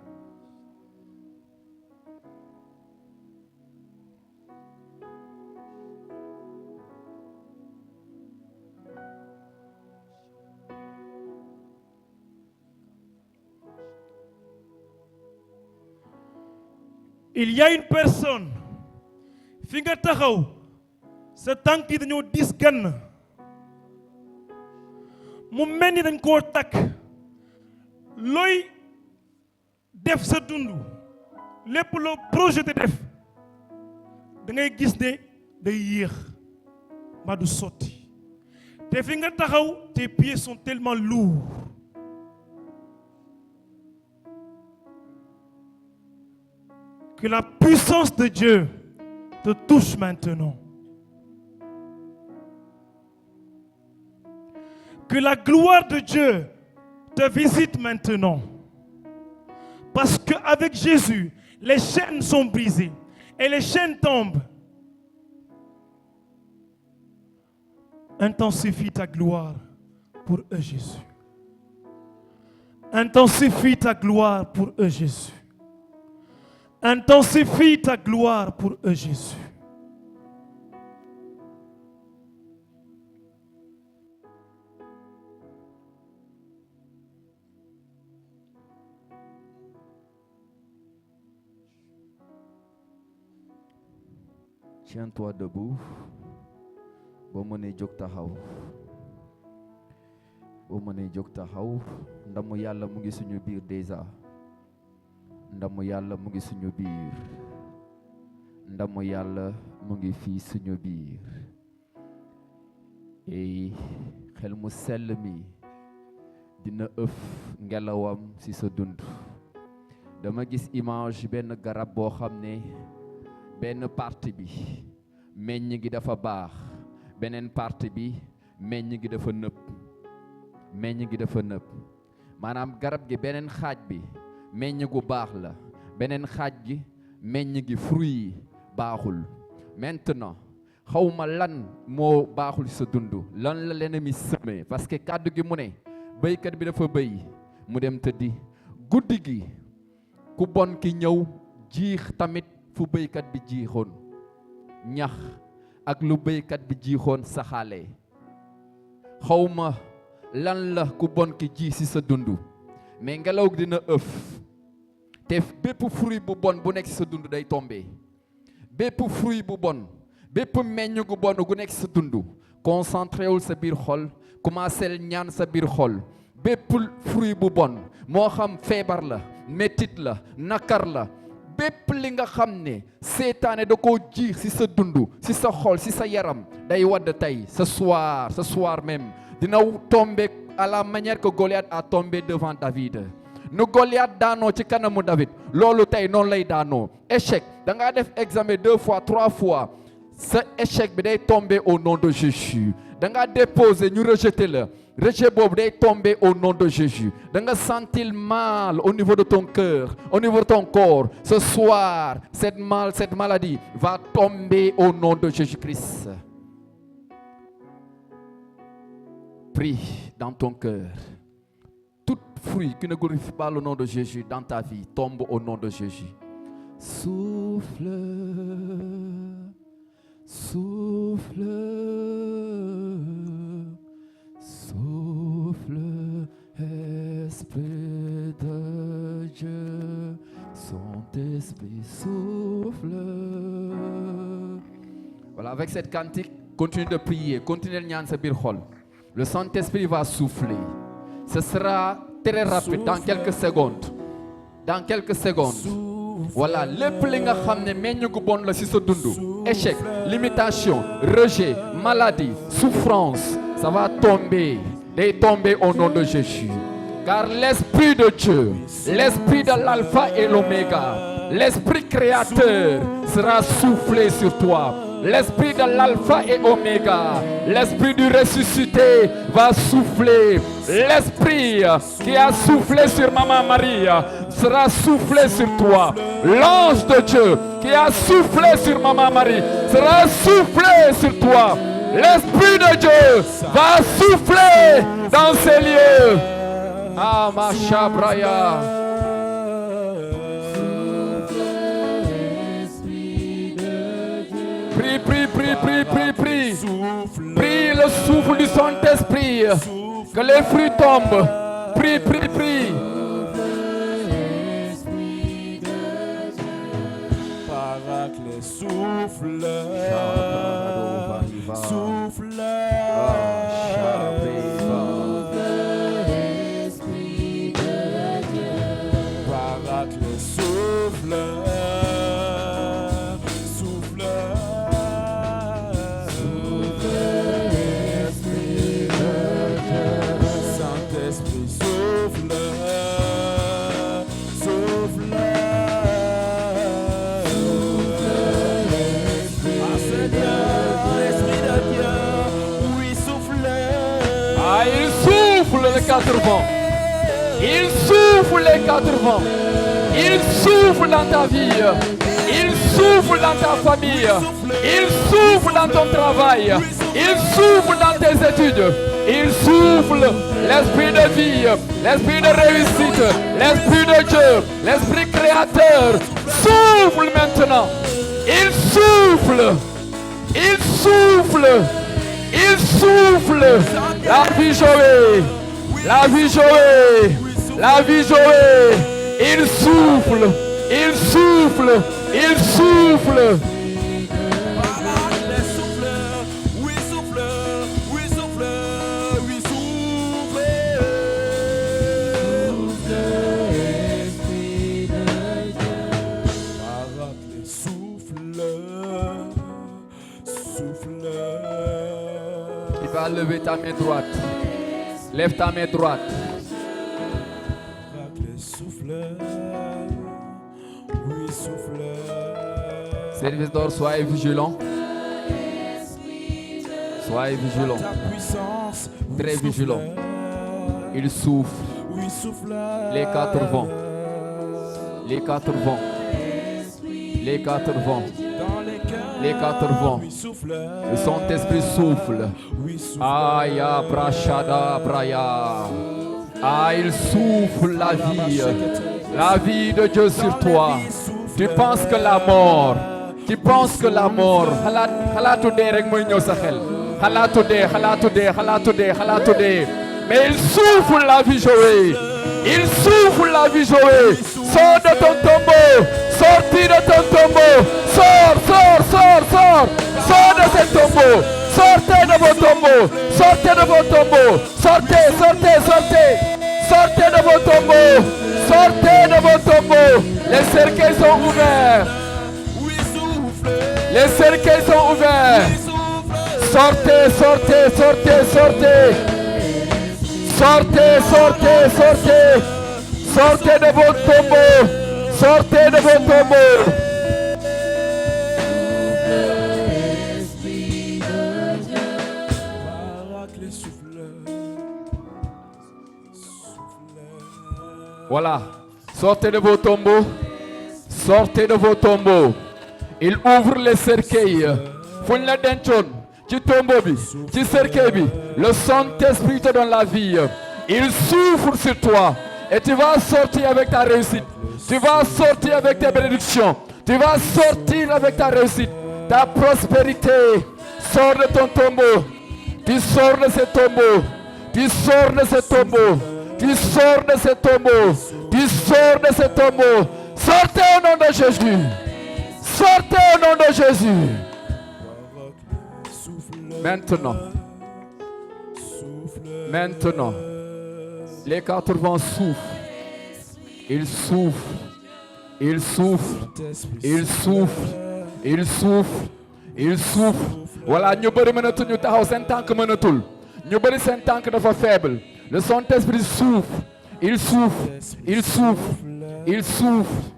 Il y a une personne fi nga taxaw sa tànk yi dañoo dis gann mu mel ni dañ koo takk looy def sa dund lépp loo projeté def da ngay gis ne day yéex mbaa du sotti te fi nga taxaw tes pieds sont tellement lourds. Que la puissance de Dieu te touche maintenant. Que la gloire de Dieu te visite maintenant. Parce qu'avec Jésus, les chaînes sont brisées et les chaînes tombent. Intensifie ta gloire pour eux, Jésus. Intensifie ta gloire pour eux, Jésus. Intensifie ta gloire pour eux, Jésus. Tiens-toi debout. Boo mënee jóg taxaw. Boo mënee jóg taxaw. Ndamu Yàlla mu ngi suñu biir déjà. Ndamu Yàlla mu ngi suñu biir. Ndamu Yàlla mu ngi fii suñu biir. Et xel mu sell mi dina ëf ngelawam ci sa dund. Dama gis image benn garab boo xam ne benn partie bi meññ gi dafa baax, beneen partie bi meññ gi dafa nëb. Meññ gi dafa nëb. Maanaam garab gi beneen xaaj bi meññ gu baax la, beneen xaaj gi meññ gi fruit yi baaxul. Maintenant xawma lan moo baaxul sa dund, lan la l'ennemi semé, parce que kàddu gi mu ne béykat bi dafa béy mu dem tëddi, guddi gi ku bon ki ñëw jiix tamit fu béykat bi jiixoon, ñax ak lu béykat bi jiixoon saxaale. xawma lan la ku bon ki ji ci sa dund, mais ngelaw gi dina ëf te bépp fruit bu bon bu nekk ci sa dund day tombé. Bépp fruit bu bon, bépp meññ gu bon gu nekk ci sa dund, concentré wul sa biir xol, commencé ñaan sa biir xol. Bépp fruit bu bon moo xam feebar la, métit la, nakar la, bépp li nga xam ne seetaane da koo ji ci sa dund, ci sa xol, ci sa yaram, day wadd tey, ce soir même dina tomber à la manière que Goliath a tombé devant David. Nu Goliath daanoo ci kanamu David, loolu tey noonu lay daanoo. Échec, da ngaa def examen 2 fois 3 fois, sa échec bi day tomber au nom de Jésus. Da ngaa déposer ñu rejeter la, rejet boobu day tomber au nom de Jésus. Da nga sentir mal au niveau de ton cœur, au niveau de ton corps. Ce soir, cette maladie va tomber au nom de Jésus-Christ. Prie dans ton cœur. Tout fruit qui ne glorifie pas le nom de Jésus dans ta vie tombe au nom de Jésus. Souffle, souffle, souffle, Esprit de Dieu, Saint-Esprit souffle. Voilà, avec cette cantique, continue de prier, continue de ñaan sa biir xol. Le Saint-Esprit va souffler. Ce sera très rapide, dans quelques secondes. Dans quelques secondes. Voilà, lépp li nga xam ne meññ gu bon la ci sa dund, échec, limitation, rejet, maladie, souffrance, ça va tomber. Day tomber au nom de Jésus. Car l'Esprit de Dieu, l'Esprit de l'Alpha et l'Oméga, l'Esprit créateur sera soufflé sur toi. L'Esprit de l'Alpha et Oméga, l'Esprit du ressuscité va souffler. L'Esprit qui a soufflé sur Maman Marie sera soufflé sur toi. L'ange de Dieu qui a soufflé sur Maman Marie sera soufflé sur toi. L'Esprit de Dieu va souffler dans ces lieux. Ah, ma chabraya. Prie. Prie le souffle du Saint-Esprit. Que les fruits tombent. Prie. Paraclet souffle. Souffle. Paraclet souffle. Les quatre vents. Il souffle les quatre vents. Il souffle dans ta vie. Il souffle dans ta famille. Il souffle dans ton travail. Il souffle dans tes études. Il souffle l'esprit de vie, l'esprit de réussite, l'esprit de Dieu, l'esprit créateur. Souffle maintenant. Il souffle. Il souffle. Il souffle. La vie Joé. La vie Joé. La vie Joé. Il souffle. Il souffle. Il souffle. Lever ta main droite. Lève ta main droite. Service d'or, soyez vigilant. Soyez vigilant. Très vigilant. Il souffle. Les quatre vents. Les quatre vents. Les quatre vents. Les quatre vents. Le Saint-Esprit souffle. Aya brashada braya. Ah, il souffle la vie. La vie de Dieu sur toi. Tu penses que la mort. Tu penses que la mort. Mais il souffle la vie Joé. Il souffle la vie Joé. Sors de ton tombeau. Sortis de ton tombeau. Sors, sors, sors, sors. Sors de ce tombeau. Sortez de vos tombeaux. Sortez de vos tombeaux. Sortez, sortez, sortez. Sortez de vos tombeaux. Sortez de vos tombeaux. Les cercueils sont ouverts. Les cercueils sont ouverts. Sortez, sortez, sortez, sortez. Sortez, sortez, sortez. Sortez de vos tombeaux. Sortez de vos tombeaux. Voilà. Sortez de vos tombeaux. Sortez de vos tombeaux. Il ouvre les cercueils. Fuñ la dencoon ci tombeau bi, ci cercueil bi. Le Saint-Esprit te donne la vie. Il souffle sur toi. Et tu vas sortir avec ta réussite. Tu vas sortir avec tes bénédictions. Tu vas sortir avec ta réussite. Ta prospérité. Sors de ton tombeau. Tu sors de ce tombeau. Tu sors de ce tombeau. Tu sors de ce tombeau. Tu sors de ce tombeau. Sortez au nom de Jésus. Sortez au nom de Jésus. Maintenant. Maintenant. Les quatre vents soufflent. Ils soufflent. Ils soufflent. Ils soufflent. Ils soufflent. Ils soufflent. Voilà, ñu bari mënatul ñu taxaw seen tànk mënatul. Ñu bari seen tànk dafa faible. Le Saint-Esprit souffle. Il souffle. Il souffle. Il souffle.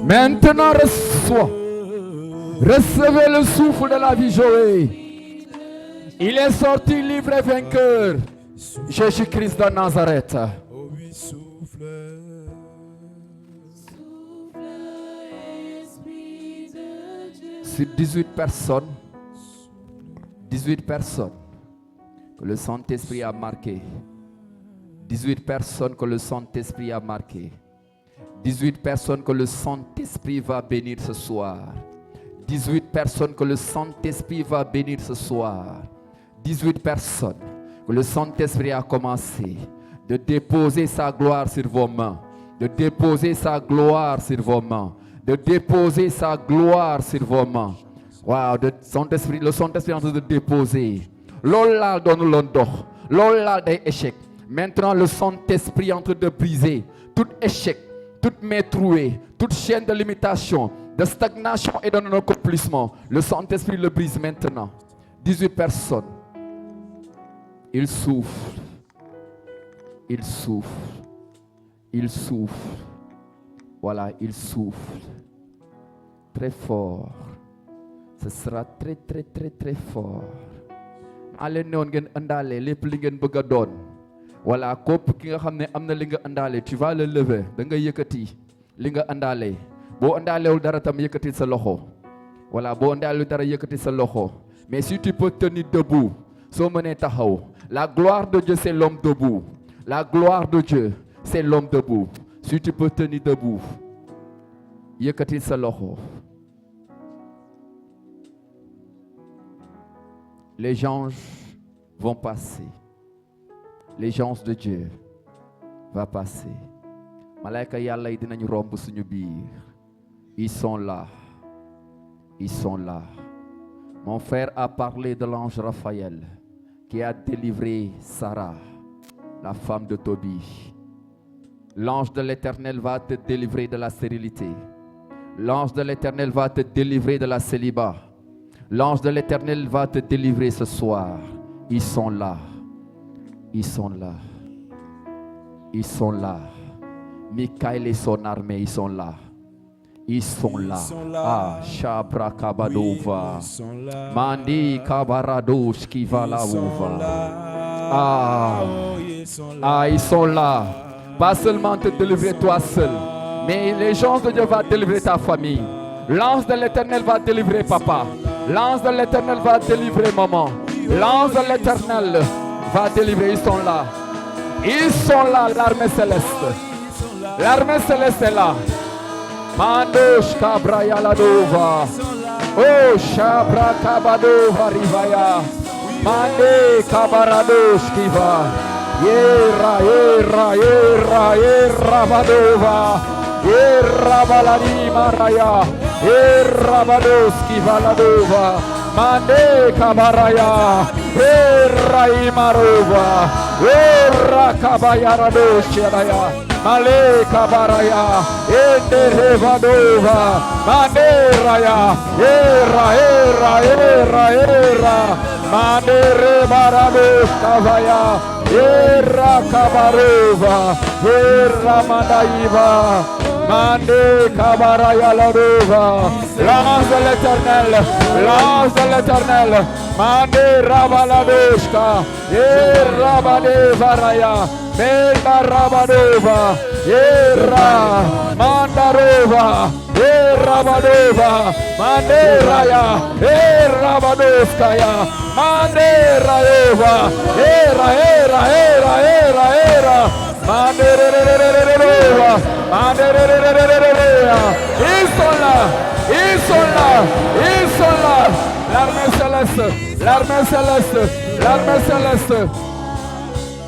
Maintenant reçois. Recevez le souffle de la vie Joé. Il est sorti libre et vainqueur. Jésus-Christ de Nazareth. Sur 18 personnes que le Saint-Esprit a marqué. 18 personnes que le Saint-Esprit a marqué. 18 personnes que le Saint-Esprit va bénir ce soir. 18 personnes que le Saint-Esprit va bénir ce soir. 18 personnes que le Saint-Esprit a commencé de déposer sa gloire sur vos mains. De déposer sa gloire sur vos mains. De déposer sa gloire sur vos mains. Wow, le Saint-Esprit est en train de déposer. L'olal donne l'ondox. L'olal des échecs. Maintenant, le Saint-Esprit est en train de briser tout échec, toute main trouée, toute chaîne de limitation, de stagnation et de non-accomplissement. Le Saint-Esprit le brise maintenant. 18 personnes. Il souffle. Il souffle. Il souffle. Voilà, il souffle. Très fort. Ce sera très, très, très, très fort. Allez, non, ngeen andale lepp li ngeen bëgg doon. voilà képp ki nga xam ne am na li nga àndaale tu vas le lever da nga yëkkati li nga àndaale boo àndaalewul dara tam yëkkati sa loxo voilà boo àndaalewul dara yëkkati sa loxo mais si tu peux tenir debout soo mënee taxaw la gloire de Dieu c'est l'homme debout la gloire de Dieu c'est l'homme debout si tu peux tenir debout yëkkati sa loxo. Les anges vont passer. Les anges de Dieu va passer. Malaika yàlla yi dinañu romb suñu biir. Ils sont là. Ils sont là. Mon frère a parlé de l'ange Raphaël qui a délivré Sarah, la femme de Tobie. L'ange de l'Éternel va te délivrer de la stérilité. L'ange de l'Éternel va te délivrer de la célibat. L'ange de l'Éternel va te délivrer ce soir. Ils sont là. Ils sont là. Ils sont là. Michael et son armée, ils sont là. Ils sont là. Ah, Shabra Kabadova. Mandi Kabaradosh qui va là où va. Ils sont là. Pas seulement te délivrer toi seul, mais les anges de Dieu vont délivrer ta famille. L'ange de l'Éternel va délivrer papa. L'ange de l'Éternel va délivrer maman. L'ange de l'Éternel va délivrer. Ils sont là. Ils sont là, l'armée céleste. L'armée céleste est là. Mandosh Kabraya Ladova. Oh Shabra Kabadova Rivaya. Mande Kabaradosh Kiva. Yera Badova. Yera Balani Maraya. Rabadoski Valadova, Mande Kabaraya, Raimarova, Rakabayaradoshia, Male Kabaraya, Revadova, Manderaya, Era, Mandere Baradoskavaya, Rakabarova, Ramandaiva. Mande Kabaraya Ladova, l'ange de l'Éternel, l'ange de l'Éternel, Mande Rabaladoshka, Rabade Varaya, Menda Rabadova, Mandarova, Rabadova, Mande Raya, Rabadoskaya, Mande Rayova, Era. Ils sont là. L'armée céleste.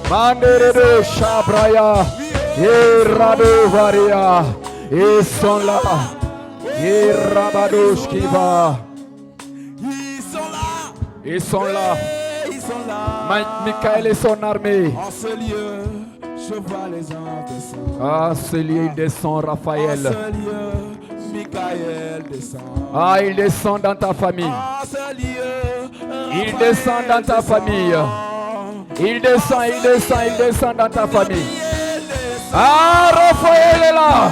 Manderede Shabraya, Iradovaria. Ils sont là. Irabadoshkiva. Ils sont là. Michael et son armée. En ce lieu, je vois les anges descendre. Ah, ce lieu, il descend, Raphaël. En ce lieu, Michael descend. Ah, il descend dans ta famille. En ce lieu, Il descend dans ta famille. Il descend dans ta famille. Ah, Raphaël est là.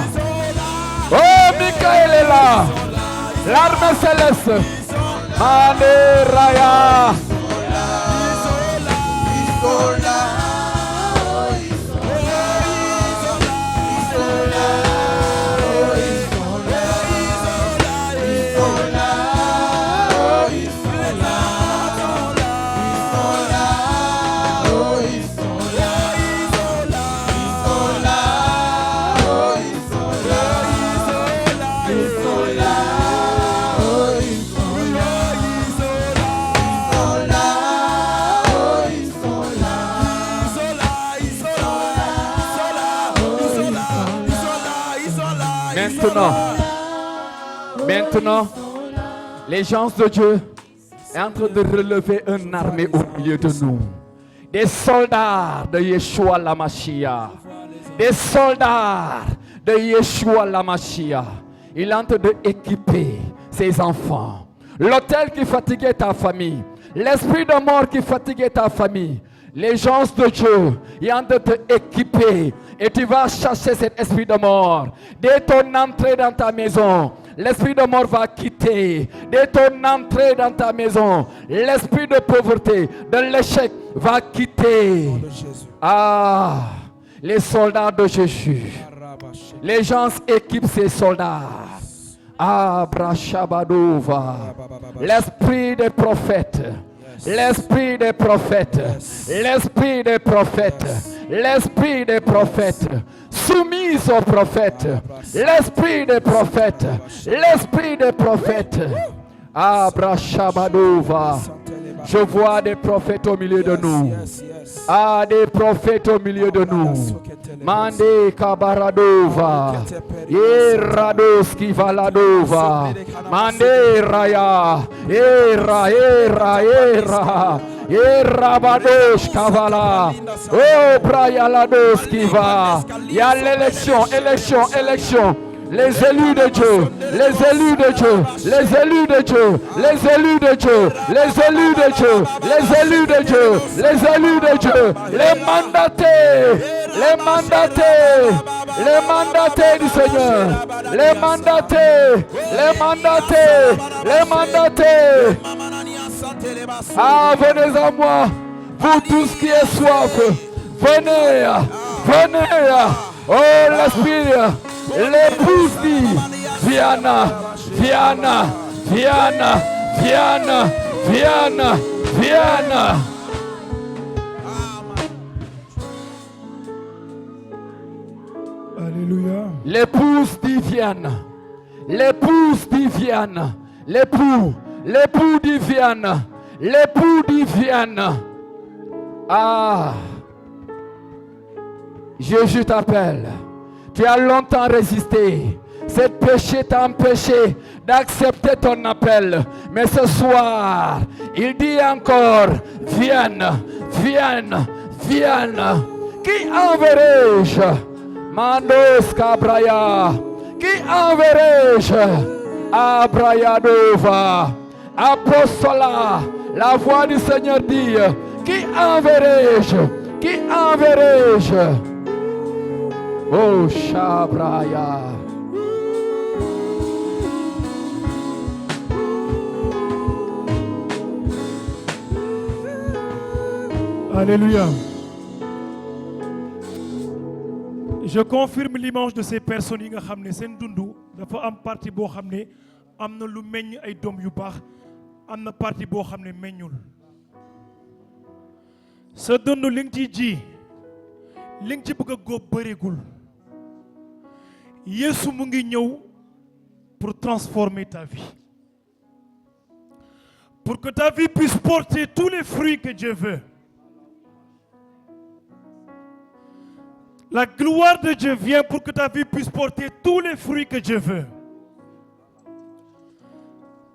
Oh, Michael est là. L'armée céleste. Maneraya. Maintenant, les gens de Dieu sont en train de relever une armée au milieu de nous. Des soldats de Yeshua la Mashiach. Des soldats de Yeshua la Mashiach. Il est en train d'équiper ses enfants. L'autel qui fatiguait ta famille. L'esprit de mort qui fatiguait ta famille. Les gens de Dieu, ils ont de te équiper et tu vas chercher cet esprit de mort. Dès ton entrée dans ta maison, l'esprit de mort va quitter. Dès ton entrée dans ta maison, l'esprit de pauvreté, de l'échec va quitter. De Jésus. Ah, les soldats de Jésus. Les gens équipent ces soldats. Ah, Brashabadova. L'esprit des prophètes. L'esprit des prophètes. L'esprit des prophètes. L'esprit des prophètes. Soumis aux prophètes. L'esprit des prophètes. L'esprit des prophètes. Ah, Brashabadova. Je vois des prophètes au milieu de nous. Ah, des prophètes au milieu de nous. Mande Kabaradova. Iradoski Valadova. Mande Raya. Era. Erabadosh Kavala. Oh, Brayaladoski va. Il y a l'élection. Les élus de Dieu, les élus de Dieu, les élus de Dieu, les élus de Dieu, les élus de Dieu, les élus de Dieu, les élus de Dieu, les mandatés du Seigneur, les mandatés. Ah, venez à moi, vous tous qui êtes soif, venez. Oh, l'esprit. L'épouse dit, Viana. Alléluia. L'épouse dit Viana. L'époux dit Viana. Ah, Jésus t'appelle. Tu as longtemps résisté. Ce péché t'a empêché d'accepter ton appel. Mais ce soir, il dit encore, vienne. Qui enverrai-je? Mandos Kabraya. Qui enverrai-je? Abrayadova. Apostola. La voix du Seigneur dit, qui enverrai-je? Oh, Shabraya. Alléluia. Je confirme l'image de ces personnes yi nga xam ne seen dundu dafa am partie boo xam ne am na lu meññ ay doom yu baax am na partie boo xam ne meññul. Sa dund li nga ciy ji li nga ci bëgg a góob bëreegul. Yesu mu ngi ñëw pour transformer ta vie. Pour que ta vie puisse porter tous les fruits que Dieu veut. La gloire de Dieu vient pour que ta vie puisse porter tous les fruits que Dieu veut.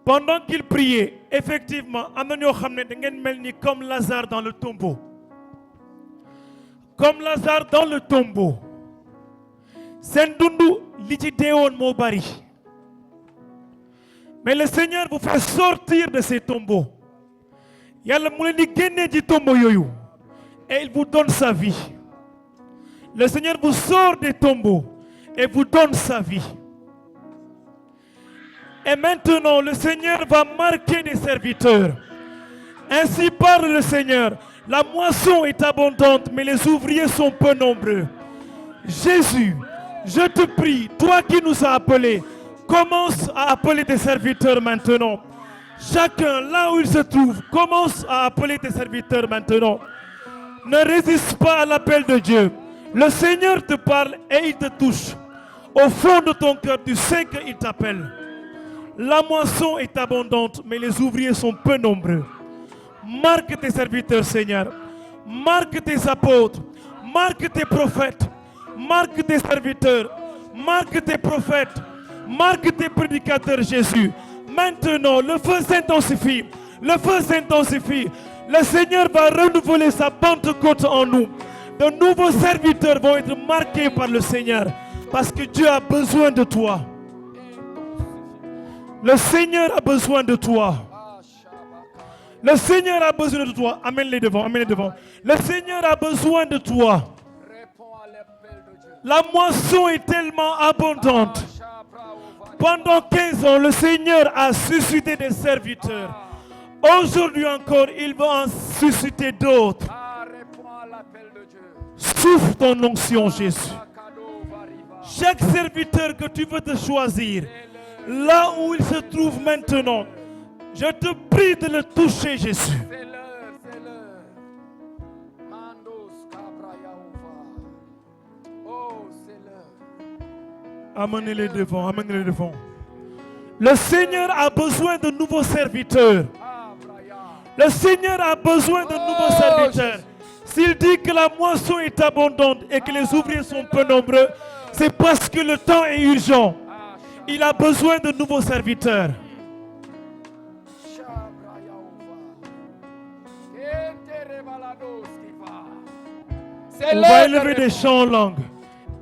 Pendant qu'il priait, effectivement, am na ñoo xam ne da ngeen mel ni comme Lazare dans le tombeau. Comme Lazare dans le tombeau. Seen dundu li ci deewoon moo bari. Mais le Seigneur vous fait sortir de ces tombeaux. Yàlla mu leen di génnee ci tombeau yooyu. Et il vous donne sa vie. Le Seigneur vous sort des tombeaux et vous donne sa vie. Et maintenant, le Seigneur va marquer des serviteurs. Ainsi parle le Seigneur. La moisson est abondante, mais les ouvriers sont peu nombreux. Jésus, je te prie, toi qui nous as appelés, commence à appeler tes serviteurs maintenant. Chacun, là où il se trouve, commence à appeler tes serviteurs maintenant. Ne résiste pas à l'appel de Dieu. Le Seigneur te parle et il te touche. Au fond de ton cœur, tu sais qu'il t'appelle. La moisson est abondante, mais les ouvriers sont peu nombreux. Marque tes serviteurs, Seigneur. Marque tes apôtres. Marque tes prophètes. Marque tes serviteurs. Marque tes prophètes. Marque tes prédicateurs, Jésus. Maintenant, le feu s'intensifie. Le feu s'intensifie. Le Seigneur va renouveler sa Pentecôte en nous. De nouveaux serviteurs vont être marqués par le Seigneur. Parce que Dieu a besoin de toi. Le Seigneur a besoin de toi. Le Seigneur a besoin de toi. Amène-les devant, amène-les devant. Le Seigneur a besoin de toi. La moisson est tellement abondante. Pendant 15 ans, le Seigneur a suscité des serviteurs. Aujourd'hui encore, il va en susciter d'autres. Réponds à l'appel de Dieu. Souffle ton onction, Jésus. Chaque serviteur que tu veux te choisir, là où il se trouve maintenant, je te prie de le toucher, Jésus. C'est l'heure, c'est l'heure. Mandos Kabrayaouva. Oh, c'est l'heure. Amenez-les devant, amenez-les devant. Le Seigneur a besoin de nouveaux serviteurs. Le Seigneur a besoin de nouveaux serviteurs. S'il dit que la moisson est abondante et que les ouvriers sont peu nombreux, c'est parce que le temps est urgent. Il a besoin de nouveaux serviteurs. On va élever des chants en langue.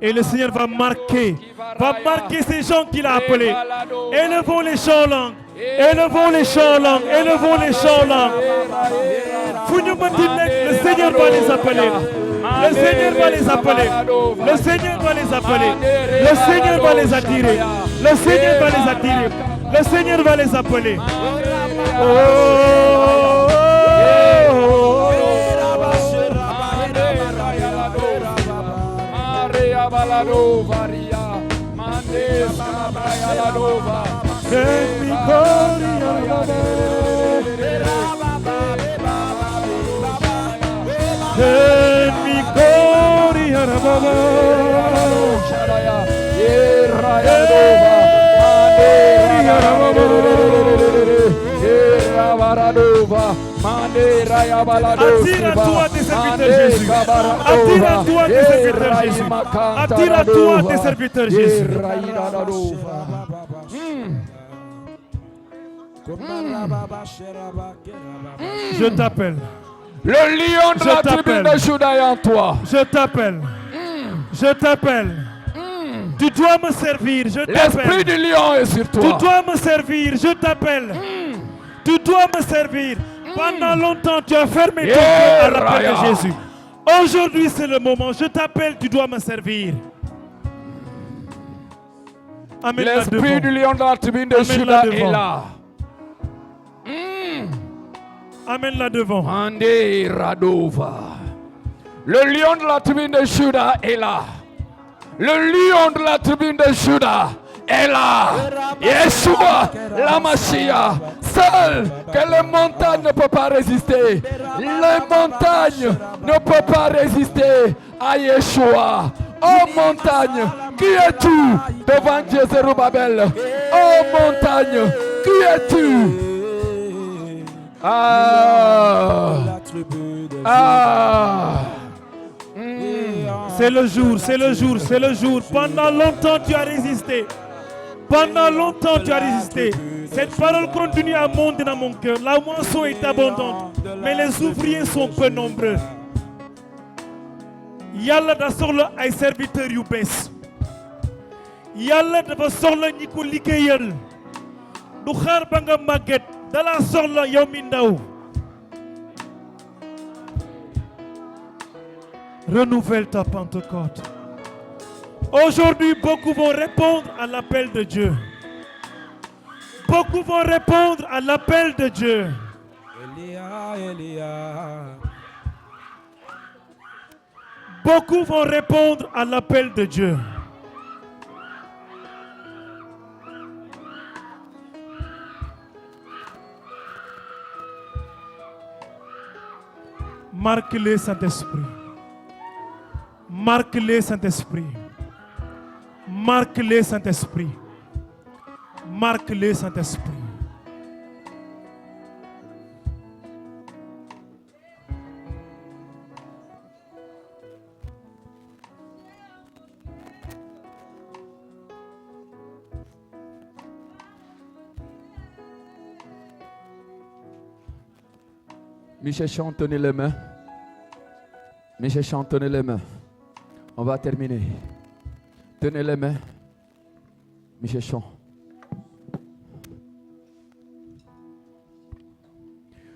Et le Seigneur va marquer ces gens qu'il a appelés. Élevons les chants en langue. Élevons les chants en langue. Élevons les chants en langue. Le Seigneur va les appeler. Le Seigneur va les appeler. Le Seigneur va les appeler. Le Seigneur va les attirer. Le Seigneur va les attirer. Le Seigneur va les appeler. Attire à toi tes serviteurs, Jésus. Attire à toi tes serviteurs, Jésus. Attire à toi tes serviteurs, Jésus. Je t'appelle. Le lion de la tribu de Juda est en toi. Je t'appelle. Je t'appelle. Tu dois me servir. Je t'appelle. L'esprit du lion est sur toi. Tu dois me servir. Je t'appelle. Tu dois me servir. Pendant longtemps, tu as fermé ton cœur à l'appel de Jésus. Aujourd'hui, c'est le moment. Je t'appelle. Tu dois me servir. L'esprit du lion de la tribu de Juda est là. Amène-la devant. Mande Radova. Le lion de la tribu de Juda est là. Le lion de la tribu de Juda est là. Yeshua, la Mashiach, seul que les montagnes ne peuvent pas résister. Les montagnes ne peuvent pas résister à Yeshua. Oh montagne, qui es-tu devant Dieu Zerubabel? Oh montagne, qui es-tu? C'est le jour, c'est le jour, c'est le jour. Pendant longtemps tu as résisté. Pendant longtemps tu as résisté. Cette parole continue à monter dans mon cœur. La moisson est abondante, mais les ouvriers sont peu nombreux. Yalla da soxla ay serviteurs yu bees. Yalla dafa soxla ñi ko liggéeyal. Du xaar ba nga màgget. Dala soxla yow mi ndaw. Renouvelle ta Pentecôte. Aujourd'hui, beaucoup vont répondre à l'appel de Dieu. Beaucoup vont répondre à l'appel de Dieu. Beaucoup vont répondre à l'appel de Dieu. Marque-les, Saint-Esprit. Marque-les, Saint-Esprit. Marque-les, Saint-Esprit. Marque-les, Saint-Esprit. Michel Chant, tenez les mains. Michel Chant, tenez les mains. On va terminer. Tenez les mains. Michel Chant.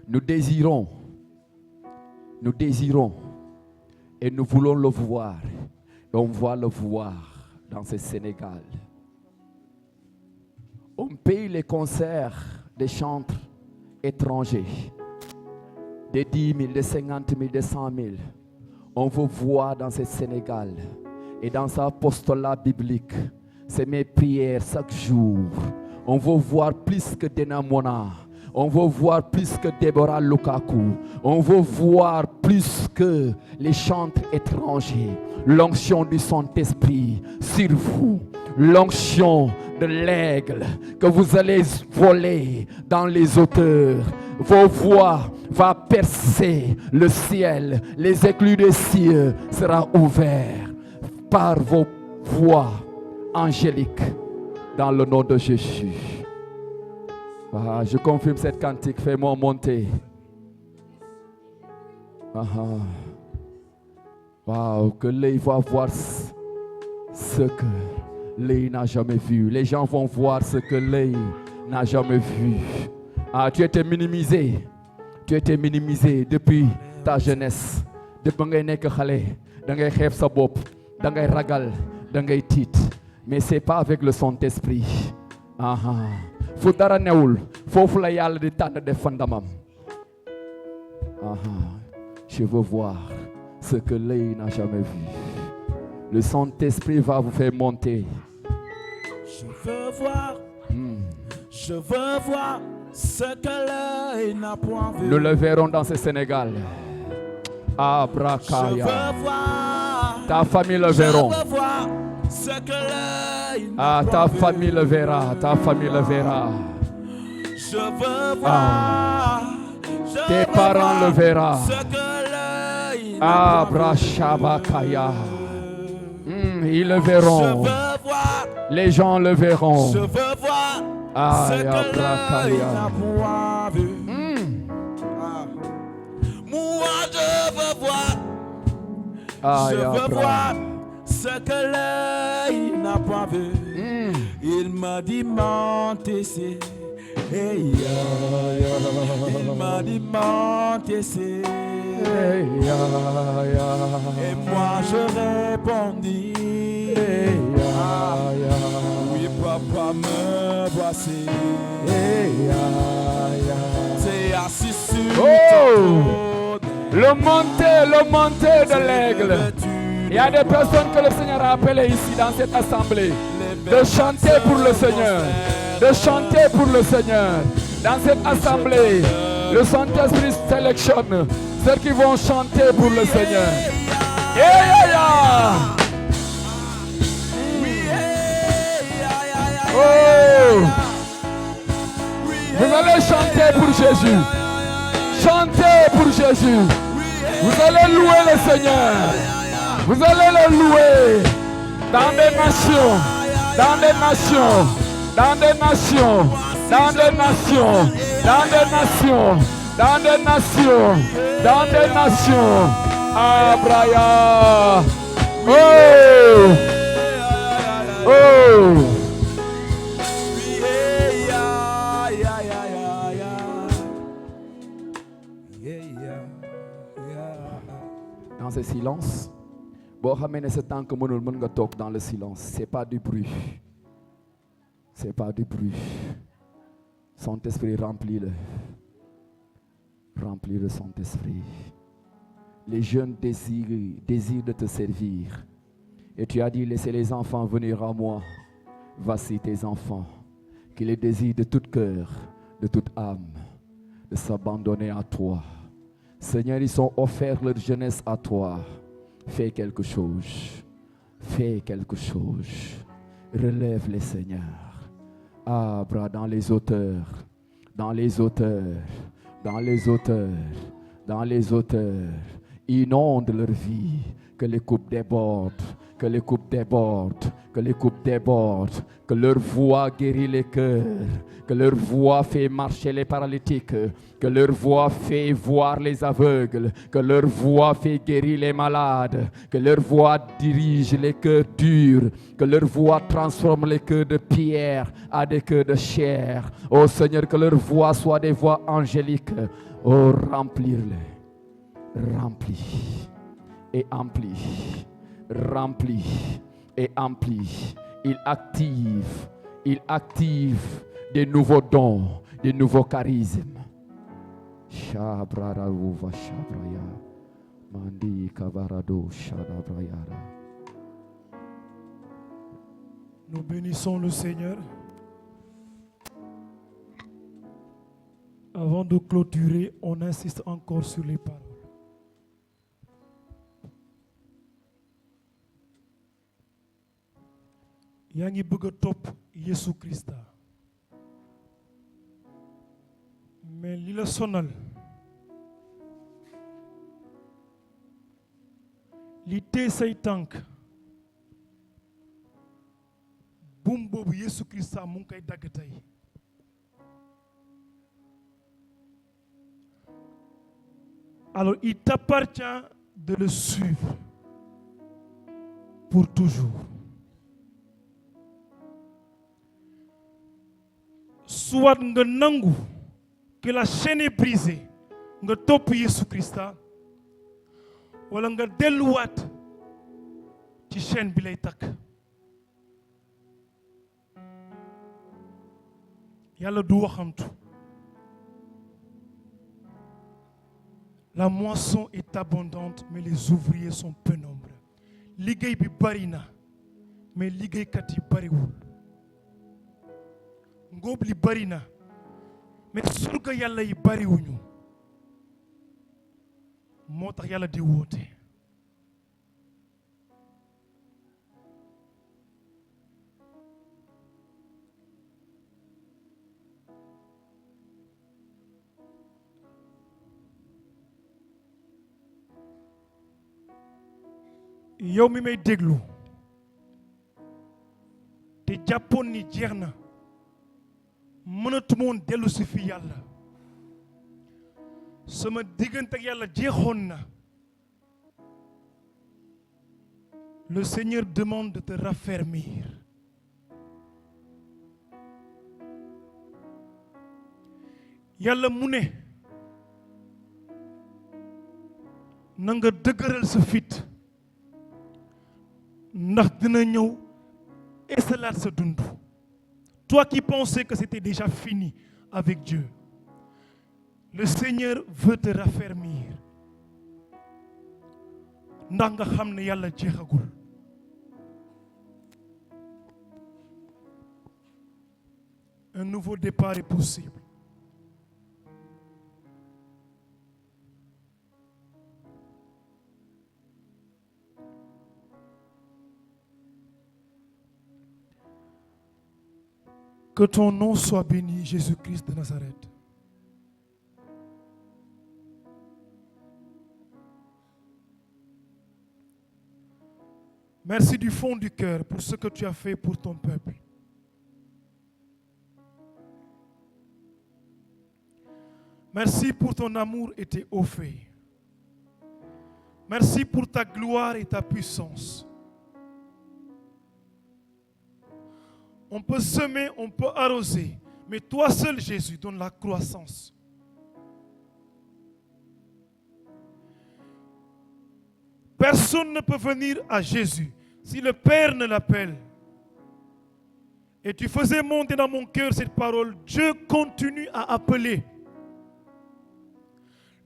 Nous désirons et nous voulons le voir. Et on va le voir dans ce Sénégal. On paye les concerts des chantres étrangers. Des 10 000, des 50 000, des 100 000. On veut voir dans ce Sénégal et dans cet apostolat biblique, c'est mes prières chaque jour. On veut voir plus que Dena Mona. On veut voir plus que Deborah Lukaku. On veut voir plus que les chantres étrangers. L'onction du Saint-Esprit sur vous. L'onction de l'aigle que vous allez voler dans les hauteurs. Vos voix vont percer le ciel. Les écluses des cieux seront ouverts par vos voix angéliques dans le nom de Jésus. Ah, je confirme cette cantique. Fais-moi monter. Wow, que l'œil va voir ce que l'œil n'a jamais vu. Les gens vont voir ce que l'œil n'a jamais vu. Ah, tu étais minimisé. Tu étais minimisé depuis ta jeunesse. Depuis que tu es xalé, da ngay xeeb sa bopp, da ngay ragal, da ngay tiit. Mais c'est pas avec le Saint-Esprit. Fu dara newul, fofu la Yalla di tànn def fa ndamam. Je veux voir ce que l'œil n'a jamais vu. Le Saint-Esprit va vous faire monter. Je veux voir. Je veux voir ce que l'œil n'a point vu. Nous le verrons dans ce Sénégal. Abrakaya. Je veux voir. Ta famille le verront. Je veux voir ce que l'œil n'a Ta point vu. famille le verra. Ta famille le verra. Je veux voir. Je Tes veux parents voir le verront. ce que l'œil n'a point vu. Abrashabakaya. Ils le Je verront. veux voir. Les gens le verront. Je veux voir ce que l'œil n'a point vu. Moi je veux voir. Je veux voir ce que l'œil n'a pas vu. Il m'a dit monte ici. Hey, il m'a dit monte ici. Et moi je répondis. Oui papa me voici. C'est assis sur ton trône. Le monter de l'aigle. Il y a des personnes que le Seigneur a appelées ici dans cette assemblée de chanter pour le Seigneur. De chanter pour le Seigneur. Dans cette assemblée, le Saint-Esprit sélectionne ceux qui vont chanter pour le Seigneur. Oh! Vous allez chanter pour Jésus. Chantez pour Jésus. Vous allez louer le Seigneur. Vous allez le louer dans des nations, dans des nations, dans des nations, dans des nations, dans des nations, dans des nations, dans des nations. Abraya. Oh! Oh! Dans ce silence, boo xamee ne sa tànk mënul mën nga toog dans le silence. C'est pas du bruit. C'est pas du bruit. Saint-Esprit, remplis-le. Remplis le Saint-Esprit. Les jeunes désirent de te servir. Et tu as dit, laissez les enfants venir à moi. Voici tes enfants, qui les désirent de tout cœur, de toute âme, de s'abandonner à toi. Seigneur, ils sont offerts leur jeunesse à toi. Fais quelque chose. Fais quelque chose. Relève-les, Seigneur. Abra dans les hauteurs, dans les hauteurs, dans les hauteurs, dans les hauteurs. Inonde leur vie, que les coupes débordent, que les coupes débordent, que les coupes débordent, que leur voix guérit les cœurs, que leur voix fait marcher les paralytiques, que leur voix fait voir les aveugles, que leur voix fait guérir les malades, que leur voix dirige les cœurs durs, que leur voix transforme les cœurs de pierre à des cœurs de chair. Oh Seigneur, que leur voix soit des voix angéliques. Oh, remplis-les, remplis et emplis, remplis et emplis. Il Il active des nouveaux dons, des nouveaux charismes. Shabraraouva shabraya. Mandi kabarado shadabrayara. Nous bénissons le Seigneur. Avant de clôturer, on insiste encore sur les paroles. yaa ngi bëgg a topp Yesu Krista mais li la sonal li tee say tànk buum boobu Yesu Krista mu ngi koy dagg tey alors il t'appartient de le suivre pour toujours. Soit nga nangu que la chaîne est brisée nga topp Yesu Krista wala nga delluwaat ci chaîne bi lay takk yàlla du waxantu. La moisson est abondante mais les ouvriers sont peu nombreux. Liggéey bi bari na mais liggéeykat yi bariwul. ngóob li bari na mais surga yàlla yi bariwuñu moo tax yàlla di woote. yow mi may déglu te jàppoon ni jeex na mënatuma woon dellu si fi yàlla sama diggante ak yàlla jeexoon na. Le Seigneur demande de te raffermir. yàlla mu ne na nga dëgëral sa fit ndax dina ñëw esalaat sa dund. Toi qui pensais que c'était déjà fini avec Dieu, le Seigneur veut te raffermir. ndax nga xam ne yàlla jeexagul. Un nouveau départ est possible. Que ton nom soit béni, Jésus-Christ de Nazareth. Merci du fond du cœur pour ce que tu as fait pour ton peuple. Merci pour ton amour et tes hauts faits. Merci pour ta gloire et ta puissance. On peut semer, on peut arroser, mais toi seul, Jésus, donne la croissance. Personne ne peut venir à Jésus si le Père ne l'appelle. Et tu faisais monter dans mon cœur cette parole. Dieu continue à appeler.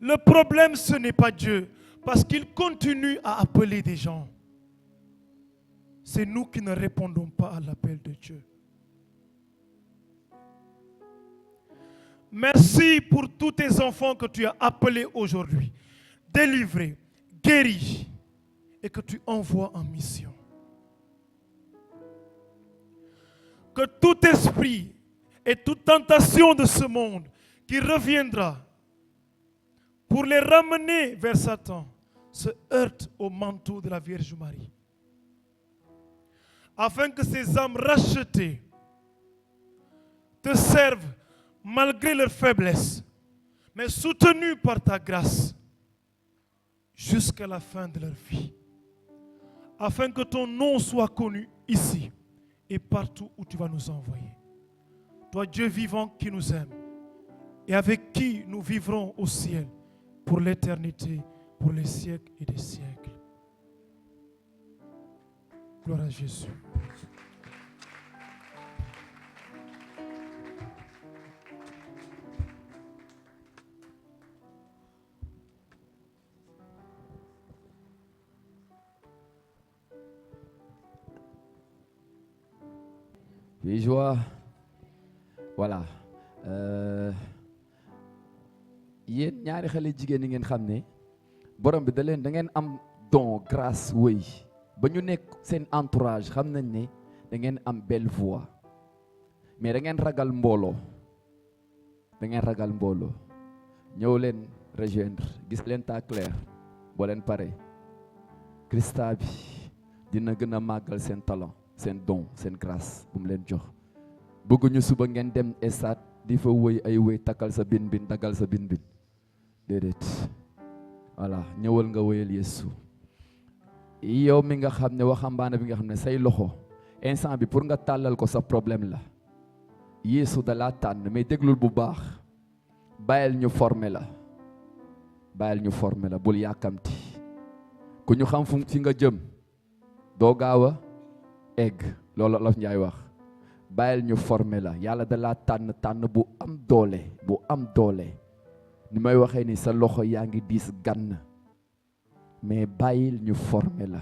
Le problème, ce n'est pas Dieu, parce qu'il continue à appeler des gens. C'est nous qui ne répondons pas à l'appel de Dieu. Merci pour tous tes enfants que tu as appelés aujourd'hui, délivrés, guéris, et que tu envoies en mission. Que tout esprit et toute tentation de ce monde qui reviendra pour les ramener vers Satan se heurte au manteau de la Vierge Marie. Afin que ces âmes rachetées te servent malgré leur faiblesse, mais soutenues par ta grâce jusqu'à la fin de leur vie. Afin que ton nom soit connu ici et partout où tu vas nous envoyer. Toi, Dieu vivant qui nous aime et avec qui nous vivrons au ciel pour l'éternité, pour les siècles et des siècles. Gloire à Jésus. puis joie voilà yéen ñaari xale jigéen yi ngeen xam ne borom bi da ngeen am don grâce wëy ba ñu nekk seen entourage xam nañ ne da ngeen am belle voix mais da ngeen ragal mbooloo ñëw leen rejoindre gis leen ta clair boo leen pare Christa bi dina gën a màggal seen talent seen don seen grâce bu mu leen jox bëgguñu suba ngeen dem estade di fa wëy ay wëy takkal sa bin daggal sa bin déedéet voilà ñëwal nga wëyal Yeesu yow mi nga xam ne waxambaane bi nga xam ne say loxo instant bi pour nga tàllal ko sa problème la Yeesu da laa tànn mais déglul bu baax bàyyil ñu former la bul yàkkamti ku ñu xam fu fi nga jëm doo gaaw a egg loolu Olof Njaay wax bàyyil ñu former la yàlla da laa tànn bu am doole ni may waxee ni sa loxo yaa ngi diis gann mais bàyyil ñu former la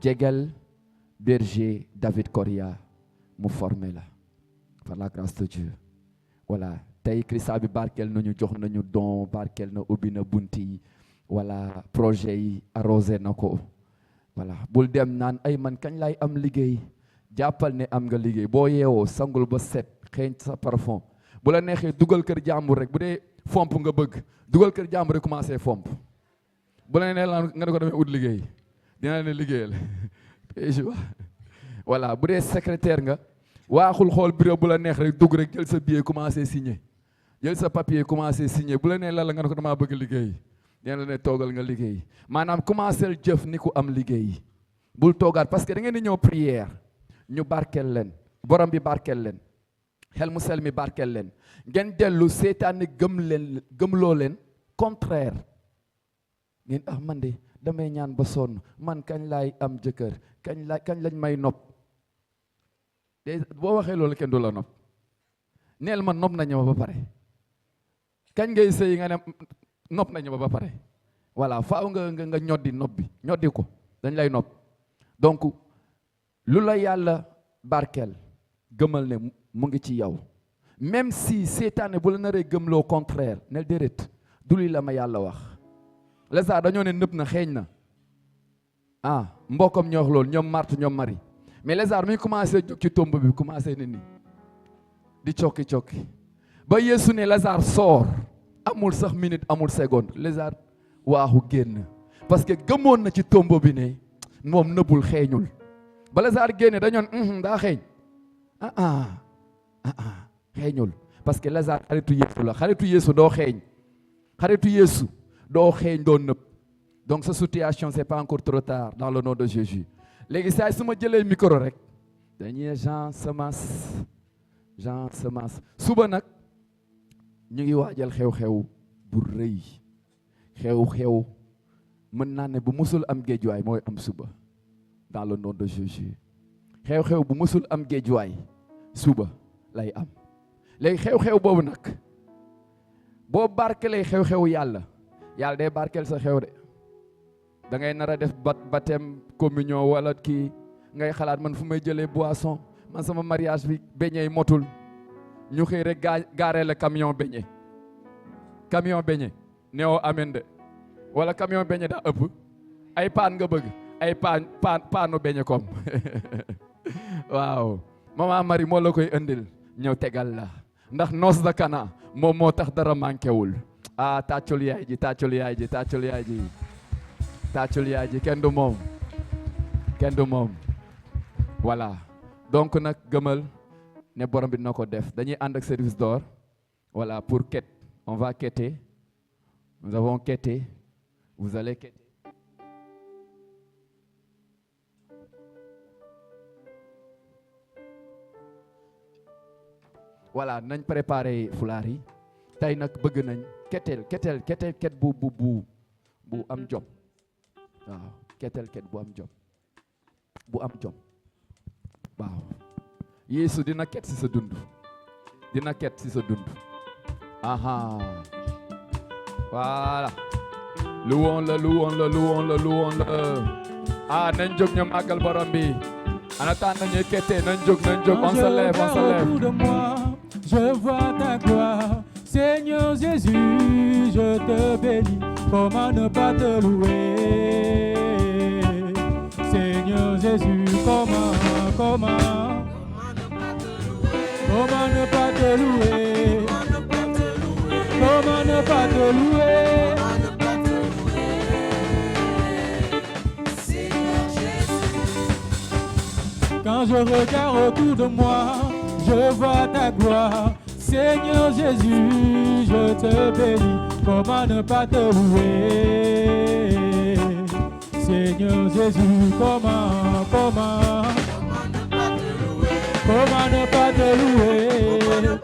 jegel berger David Correa mu former la par la grâce de Dieu voilà tey Christa bi barkeel nañu jox nañu don barkeel na ubbi na bunt yi voilà projet yi arrosé na ko voilà bul dem naan ay man kañ lay am liggéey jàppal ne am nga liggéey boo yeewoo sangul ba set xeeñ sa parfum bu la neexee dugal kër jàmbur rek bu dee fomp nga bëgg dugal kër jàmbur rek commencé fomp bu la nee laan nga ne ko demee ut liggéey dina ne liggéeyal voilà bu dee secrétaire nga waaxul xool bureau bu la neex rek dugg rek jël sa billet commencé signer jël sa papier commencé signer bu la nee la nga ne ko damaa bëgg liggéey dina la ne toogal nga liggéey maanaam commencé jëf ni ku am liggéey bul toogaat parce que da ngeen di ñëw prière ñu barkeel leen borom bi barkeel leen xel mu sel mi barkeel leen ngeen dellu seetaani gëmloo leen contraire ngeen man de damay ñaan ba sonn man kañ laay am jëkkër kañ lañ may nopp boo waxee loolu kenn du la nopp neel man nopp nañu ma ba pare kañ ngay sëy nga ne nopp nañu ma ba pare voilà faaw nga ñoddi nopp bi ñoddi ko dañ lay nopp donc lu la yàlla barkeel gëmal ne mu ngi ci yow même si seetaane bu la naree gëmloo contraire nel déedéet du li la ma yàlla wax Lazare dañoo ne nëb na xeeñ na mbokkam ñoo wax loolu ñoom Marthe ñoom Marie mais Lazare mi commencé jóg ci tomb bi commencé ne nii di cokki ba Yeesu ne Lazare sort amul sax minute amul seconde Lazare waaxu génn parce que gëmoon na ci tomb bi ne moom nëbbul xeeñul ba Lazare génne dañoon daa xeeñ xeeñul parce que Lazare xaritu Yeesu la xaritu Yeesu doo xeeñ xaritu Yeesu doo xeeñ doo nëbb donc sa situation c'est pas encore trop tard dans le nom de Jésus léegi saa su ma jëlee micro rek dañuy Jean Semence suba nag ñu ngi waajal xew-xew bu rëy xew-xew mën naa ne bu musul am géejuwaay mooy am suba dans le nom de Jésus xew-xew bu musul am géejuwaay suba lay am léegi xew-xew boobu nag boo barkelee xew-xew yàlla day barkel sa xew de da ngay nar a def baptême communion wala kii ngay xalaat man fu may jëlee boisson man sama mariage bi beñe motul ñu xëy rek gaaree la camion beñe néew amen de wala camion beñe daa ëpp ay paan nga bëgg ay paanu beñe comme waaw maman Marie moo la koy indil ñëw tegal la ndax noos da kana moom moo tax dara manqué wul tàccul yaay ji kenn du moom voilà donc nag gëmal ne borom bi dina ko def dañuy ànd ak service d'or voilà pour quête on va quêter nous avons quêté vous allez quêter voilà nañ préparer fulaar yi tey nag bëgg nañ kettel bu am jom waaw kettel bu am jom waaw Yeesu dina ket ci sa dund aha voilà louons le nañ jóg ñu màggal borom bi En attendant, nañu kete, nañ jóg, on se lève, on se lève. Autour de moi, je vois ta gloire. Seigneur Jésus, je te bénis. Comment ne pas te louer? Seigneur Jésus, comment ne pas te louer? Comment ne pas te louer? Quand je regarde autour de moi, je vois ta gloire. Seigneur Jésus, je te bénis. Comment ne pas te louer? Seigneur Jésus, comment ne pas te louer?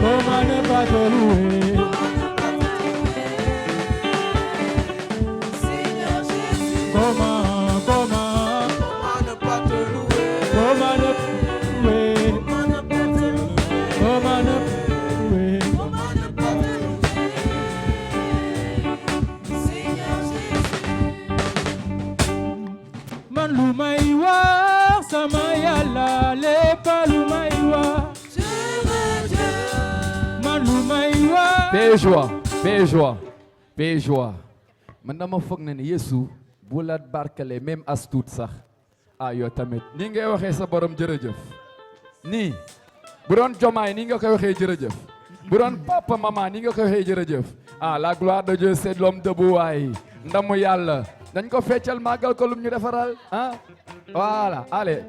Comment ne pas te louer? Seigneur Jésus, Comment ne pas te louer? Comment ne pas louer? Comment ne pas louer? Man lumaiwa samayala le palumaiwa. Man lumaiwa. Paix et joie, paix et joie, paix et joie. Man dama foog ne ni Yesu bu la barkale même as tuut sax ah yow tamit ni ngay waxee sa borom jërëjëf nii bu doon jomaay ni nga koy waxee jërëjëf bu doon papa maman ni nga koy waxee jërëjëf ah la gloire de Dieu c'est l'homme debout waay ndamu yàlla dañ ko feccal màggal ko lum ñu defaral ah voilà allez.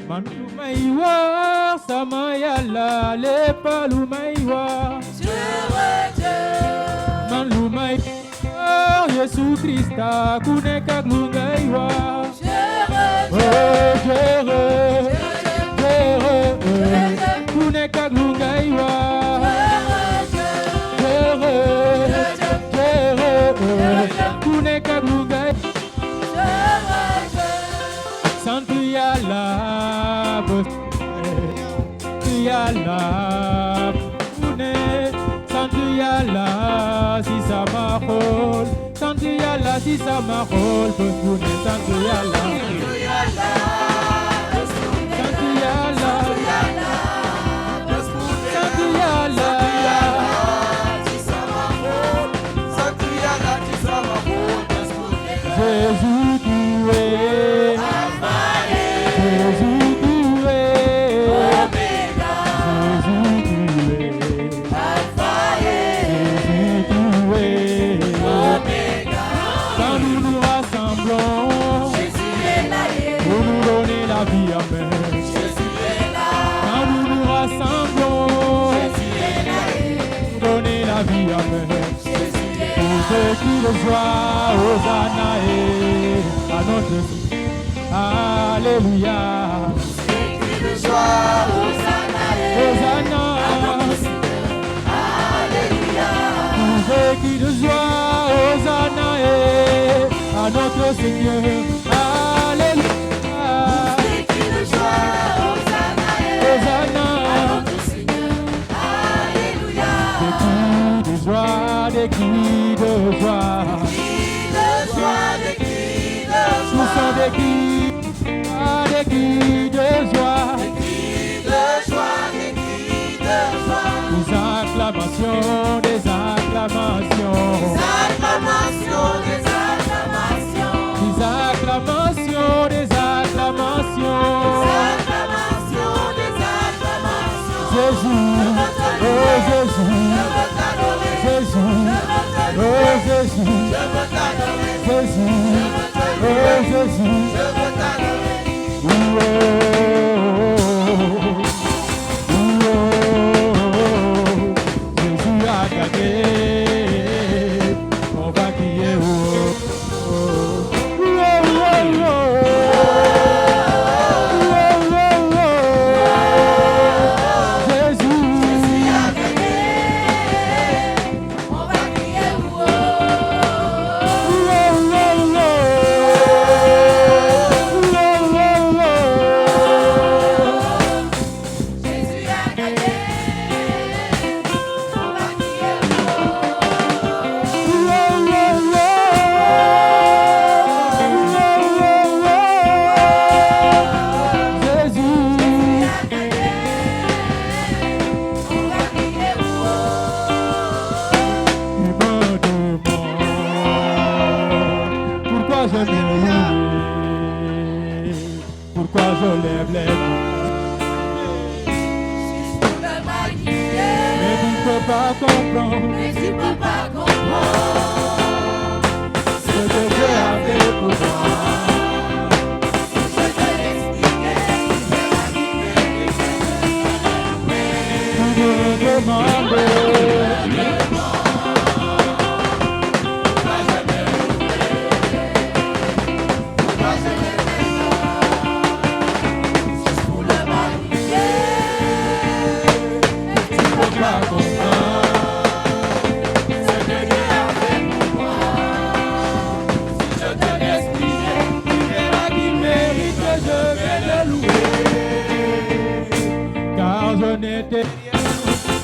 Man lumaiwa samayala le palumaiwa. Man lumaiwa Yesu Krista kuneka glungaiwa. Kuneka glungaiwa. Kuneka glungaiwa. Santo Yalla, Yalla, Santo Yalla, si ça m'arrole, Santo Yalla, si ça m'arrole, Santo Yalla, Santo Yalla, Santo Yalla, Jésus tu es. Jésus tu es, Jésus tu es, Jésus tu es, quand nous nous rassemblons, pour nous donner la vie, amen. Quand nous nous rassemblons, pour donner la vie, amen. Pour ceux qui le voient, Hosanna et à notre Alléluia. Crie de joie, Hosanna, Hosanna. Alléluia. Tous ceux qui de joie, Hosanna à notre Seigneur. Alléluia. Crie de joie, Hosanna, Hosanna. notre Seigneur. Alléluia. Des cris de joie, des cris de joie. Crie de joie, des cris de Tous joie. sont des cris de joie. Des cris de joie, des cris de joie. Des acclamations, des acclamations. Des acclamations, des acclamations. Des acclamations, des acclamations. Des acclamations. Jésus, oh Jésus, Jésus, oh Jésus, Jésus, oh Jésus, Jésus a gagné, on va crier pas comprendre mais tu peux pas comprendre ce que Dieu a fait pour moi. Je te l'expliquais, tu verras qu'il mérite. Tu me demander.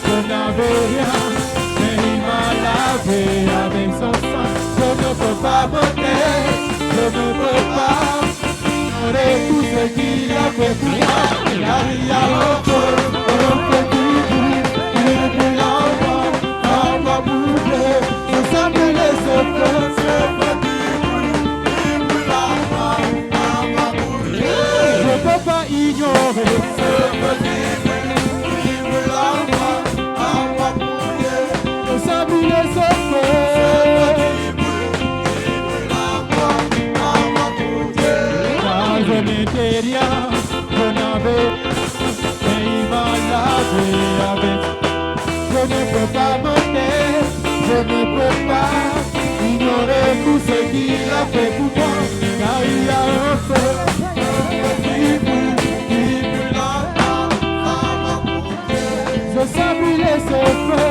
Je n'avais rien, mais il m'a lavé avec son sang. Je ne peux pas me taire, je ne peux pas ignorer tout ce qu'il a fait pour moi. Il a mis à l'enfant, un petit bout, il est plus l'enfant, l'enfant bouger. Je sens que les secrets, ce petit bout, il est plus l'enfant, l'enfant bouger. Je ne peux pas ignorer ce petit bout. Je n'avais, mais il m'a lavé avec. Je ne peux pas me taire, je ne peux pas ignorer tout ce qu'il a fait pour moi. Car il y a un feu qui brûle longtemps à ma bouche. Je sais brûler ce feu,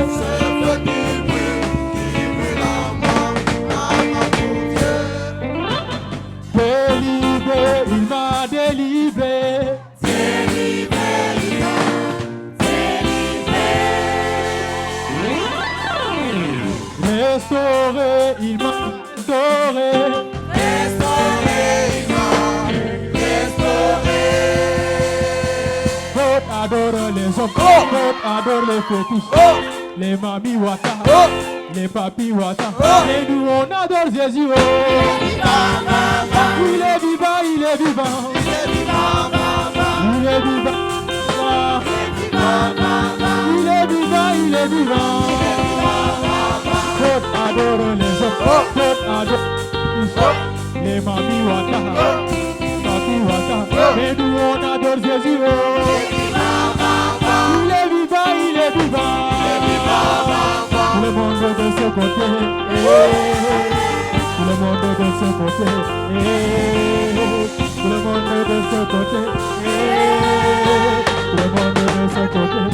qui brûle longtemps à ma bouche. Délivré, il m'a délivré. Restauré, il m'a restauré. Restauré, il m'a restauré. D'autres adorent les hommes, d'autres adorent les fétiches, les mami wata, les papi wata. Et nous on adore Jésus. Il est vivant, il est vivant. Il est vivant. Il est vivant, il est vivant. D'autres adorent les autres, d'autres adorent les mami wata, papi wata. Et nous on adore Jésus. Il est vivant, il est vivant. Tout le monde de ce côté, tout le monde de ce côté, tout le monde de ce côté, tout le monde de ce côté.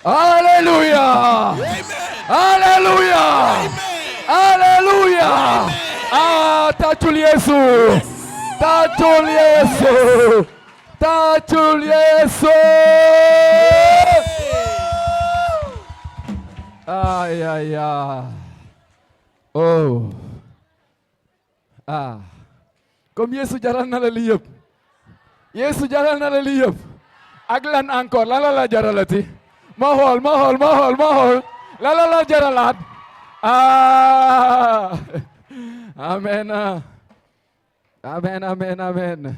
Alléluia. Alléluia. Alléluia. Ah, tàccul Yeesu. Tàccul Yeesu. Tàccul Yeesu. Ay, ay, ay. Oh. Ah. Comme Yeesu jaral na la lii yëpp. Yeesu jaral na la lii yëpp. Ak lan encore lan la jaralati. Ma xool. Lan la jaralaat. Ah. Amen. Amen.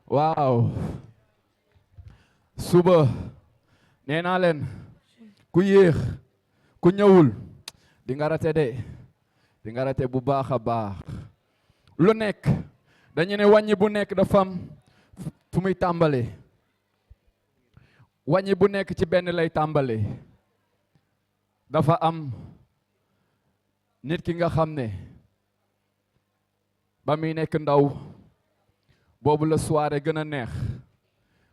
Waaw. Suba nee naa leen ku yéex ku ñëwul di nga rate de. Di nga rate bu baax a baax. Lu nekk dañu ne wàññi bu nekk dafa am fu muy tàmbale. Wàññi bu nekk ci benn lay tàmbale. Dafa am nit ki nga xam ne ba muy nekk ndaw boobu la soirée gën a neex,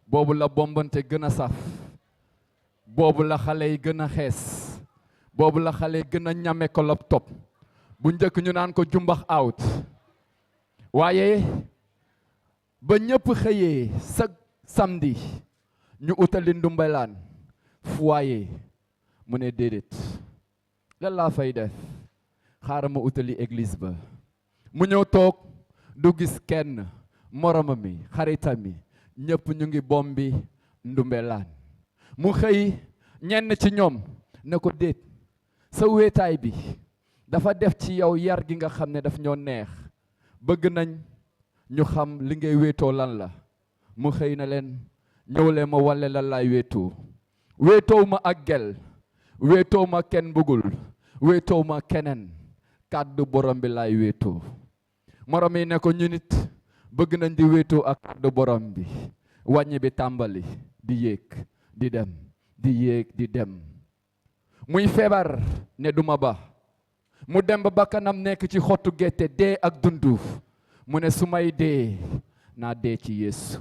boobu la bombante gën a saf, boobu la xale yi gën a xees, boobu la xale yi gën a ñame ko laptop. Bu njëkk ñu naan ko jumbax out. Waaye ba ñëpp xëyee sa samedi ñu utali ndumbelaan foyer mu ne déedéet lan laa fay def xaaral ma utali église ba. Mu ñëw toog du gis kenn moroma mi xarita mi ñëpp ñu ngi bombi ndumbelaan. Mu xëy ñenn ci ñoom ne ko déet sa wéetaay bi dafa def ci yow yar gi nga xam ne daf ñoo neex, bëgg nañ ñu xam li ngay wéetoo lan la. Mu xëy na leen ñëw leen ma walla lan laay wéetoo. Wéetoo ma ak gel, wéetoo ma kenn bëggul, wéetoo ma keneen, kàddu borom bi laay wéetoo. Morom yi ne ko ñu nit bëgg nañ di wéetoo ak kàddu borom bi. Wàññi bi tàmbali di yéeg di dem di yéeg di dem. Muy feebar ne duma ba. Mu dem ba bakkanam nekk ci xottu gerte dee ak dunduuf. Mu ne su may dee naa dee ci Yeesu.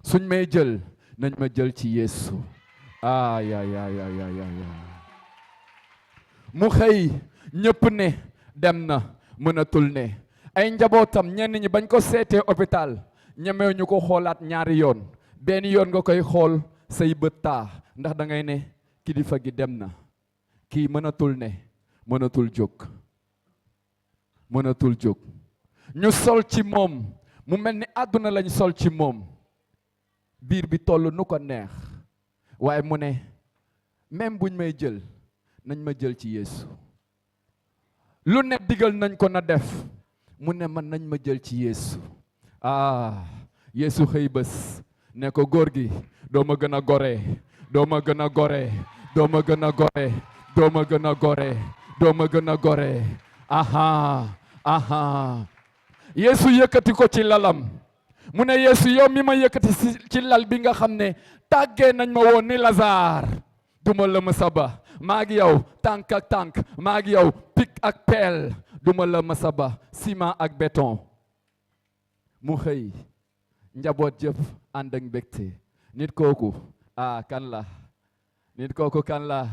Suñ may jël nañ ma jël ci Yeesu. Ay. Mu xëy ñëpp ne dem na mënatul ne. Ay njabootam ñenn ñi bañ ko seetee hôpital ñemew ñu ko xoolaat ñaari yoon. Benn yoon nga koy xool say bët taa ndax da ngay ne kilifa gi dem na. Kii mënatul ne mënatul jóg. Ñu sol ci moom mu mel ni àdduna lañ sol ci moom. Biir bi toll nu ko neex. Waaye mu ne même buñ may jël nañ ma jël ci Yeesu. Lu ne digal nañ ko na def. Mu ne man nañ ma jël ci Yeesu. Yeesu xëy bés ne ko góor gi doo ma gën a gore, doo ma gën a gore, doo ma gën a gore, doo ma gën a gore, doo ma gën a gore. Yeesu yëkkati ko ci lalam. Mu ne Yeesu yow mi ma yëkkati ci lal bi nga xam ne tàggee nañ ma woon ni Lazare duma la mësa ba. Maa ngi yow tànk ak tànk, maa ngi yow pik ak peel, duma la mësa ba. Ciment ak béton. Mu xëy njaboot jëpp ànd ak mbégte. Nit kooku kan la? Nit kooku kan la?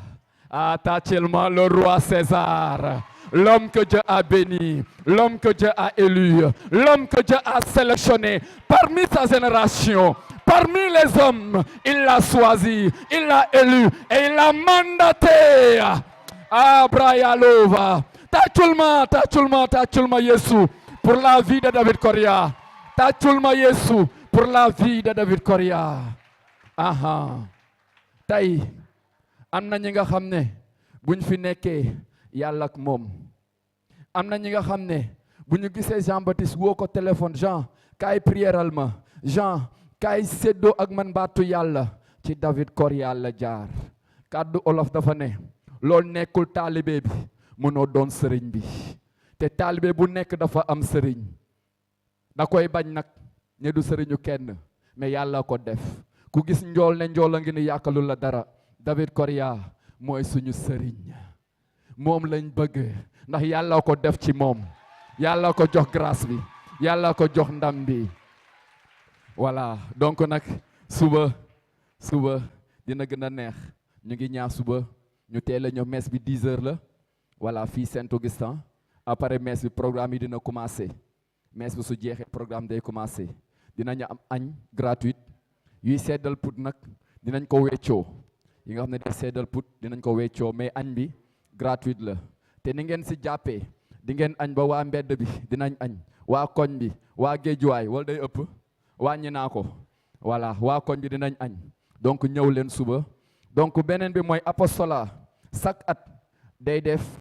Tâchez-moi le roi César, l'homme que Dieu a béni, l'homme que Dieu a élu, l'homme que Dieu a sélectionné parmi sa génération. Parmi les hommes, il l'a choisi, il l'a élu et il l'a mandaté. Brayalova. Tâchez-moi Yesu pour la vie de David Correa. Tâchez-moi Yesu pour la vie de David Correa. Tey am na ñi nga xam ne buñ fi nekkee yàlla ak moom. Am na ñi nga xam ne bu ñu gisee Jean Baptiste woo ko téléphone, Jean kaay priéral ma, Jean kaay séddoo ak man baatu yàlla, ci David Correa la jaar. Kàddu olof dafa ne loolu nekkul taalibe bi mënoo doon sëriñ bi. Te taalibe bu nekk dafa am sëriñ. Da koy bañ nag ne du sëriñu kenn mais yàlla ko def. Ku gis njool ne njool a ngi ni yàkkalu la dara. David Correa mooy suñu sëriñ. Moom lañ bëgg ndax yàlla ko def ci moom. Yàlla ko jox grâce bi. Yàlla ko jox ndam bi. Voilà donc nag suba dina gën a neex ñu ngi ñaan suba ñu teel a ñëw messe bi 10 heures la voilà fii Saint-Augustin après messe bi programme yi dina commencé messe bi su jeexee programme day commencé dinañu am añ gratuite yuy seddal put nag dinañ ko weccoo yi nga xam ne day seddal put dinañ ko weccoo mais añ bi gratuite la te ni ngeen si jàppee di ngeen añ ba waa mbedd bi dinañ añ waa koñ bi waa géejuwaay wala day ëpp wàññi naa ko voilà waa koñ bi dinañ añ donc ñëw leen suba donc beneen bi mooy apostolat chaque at day def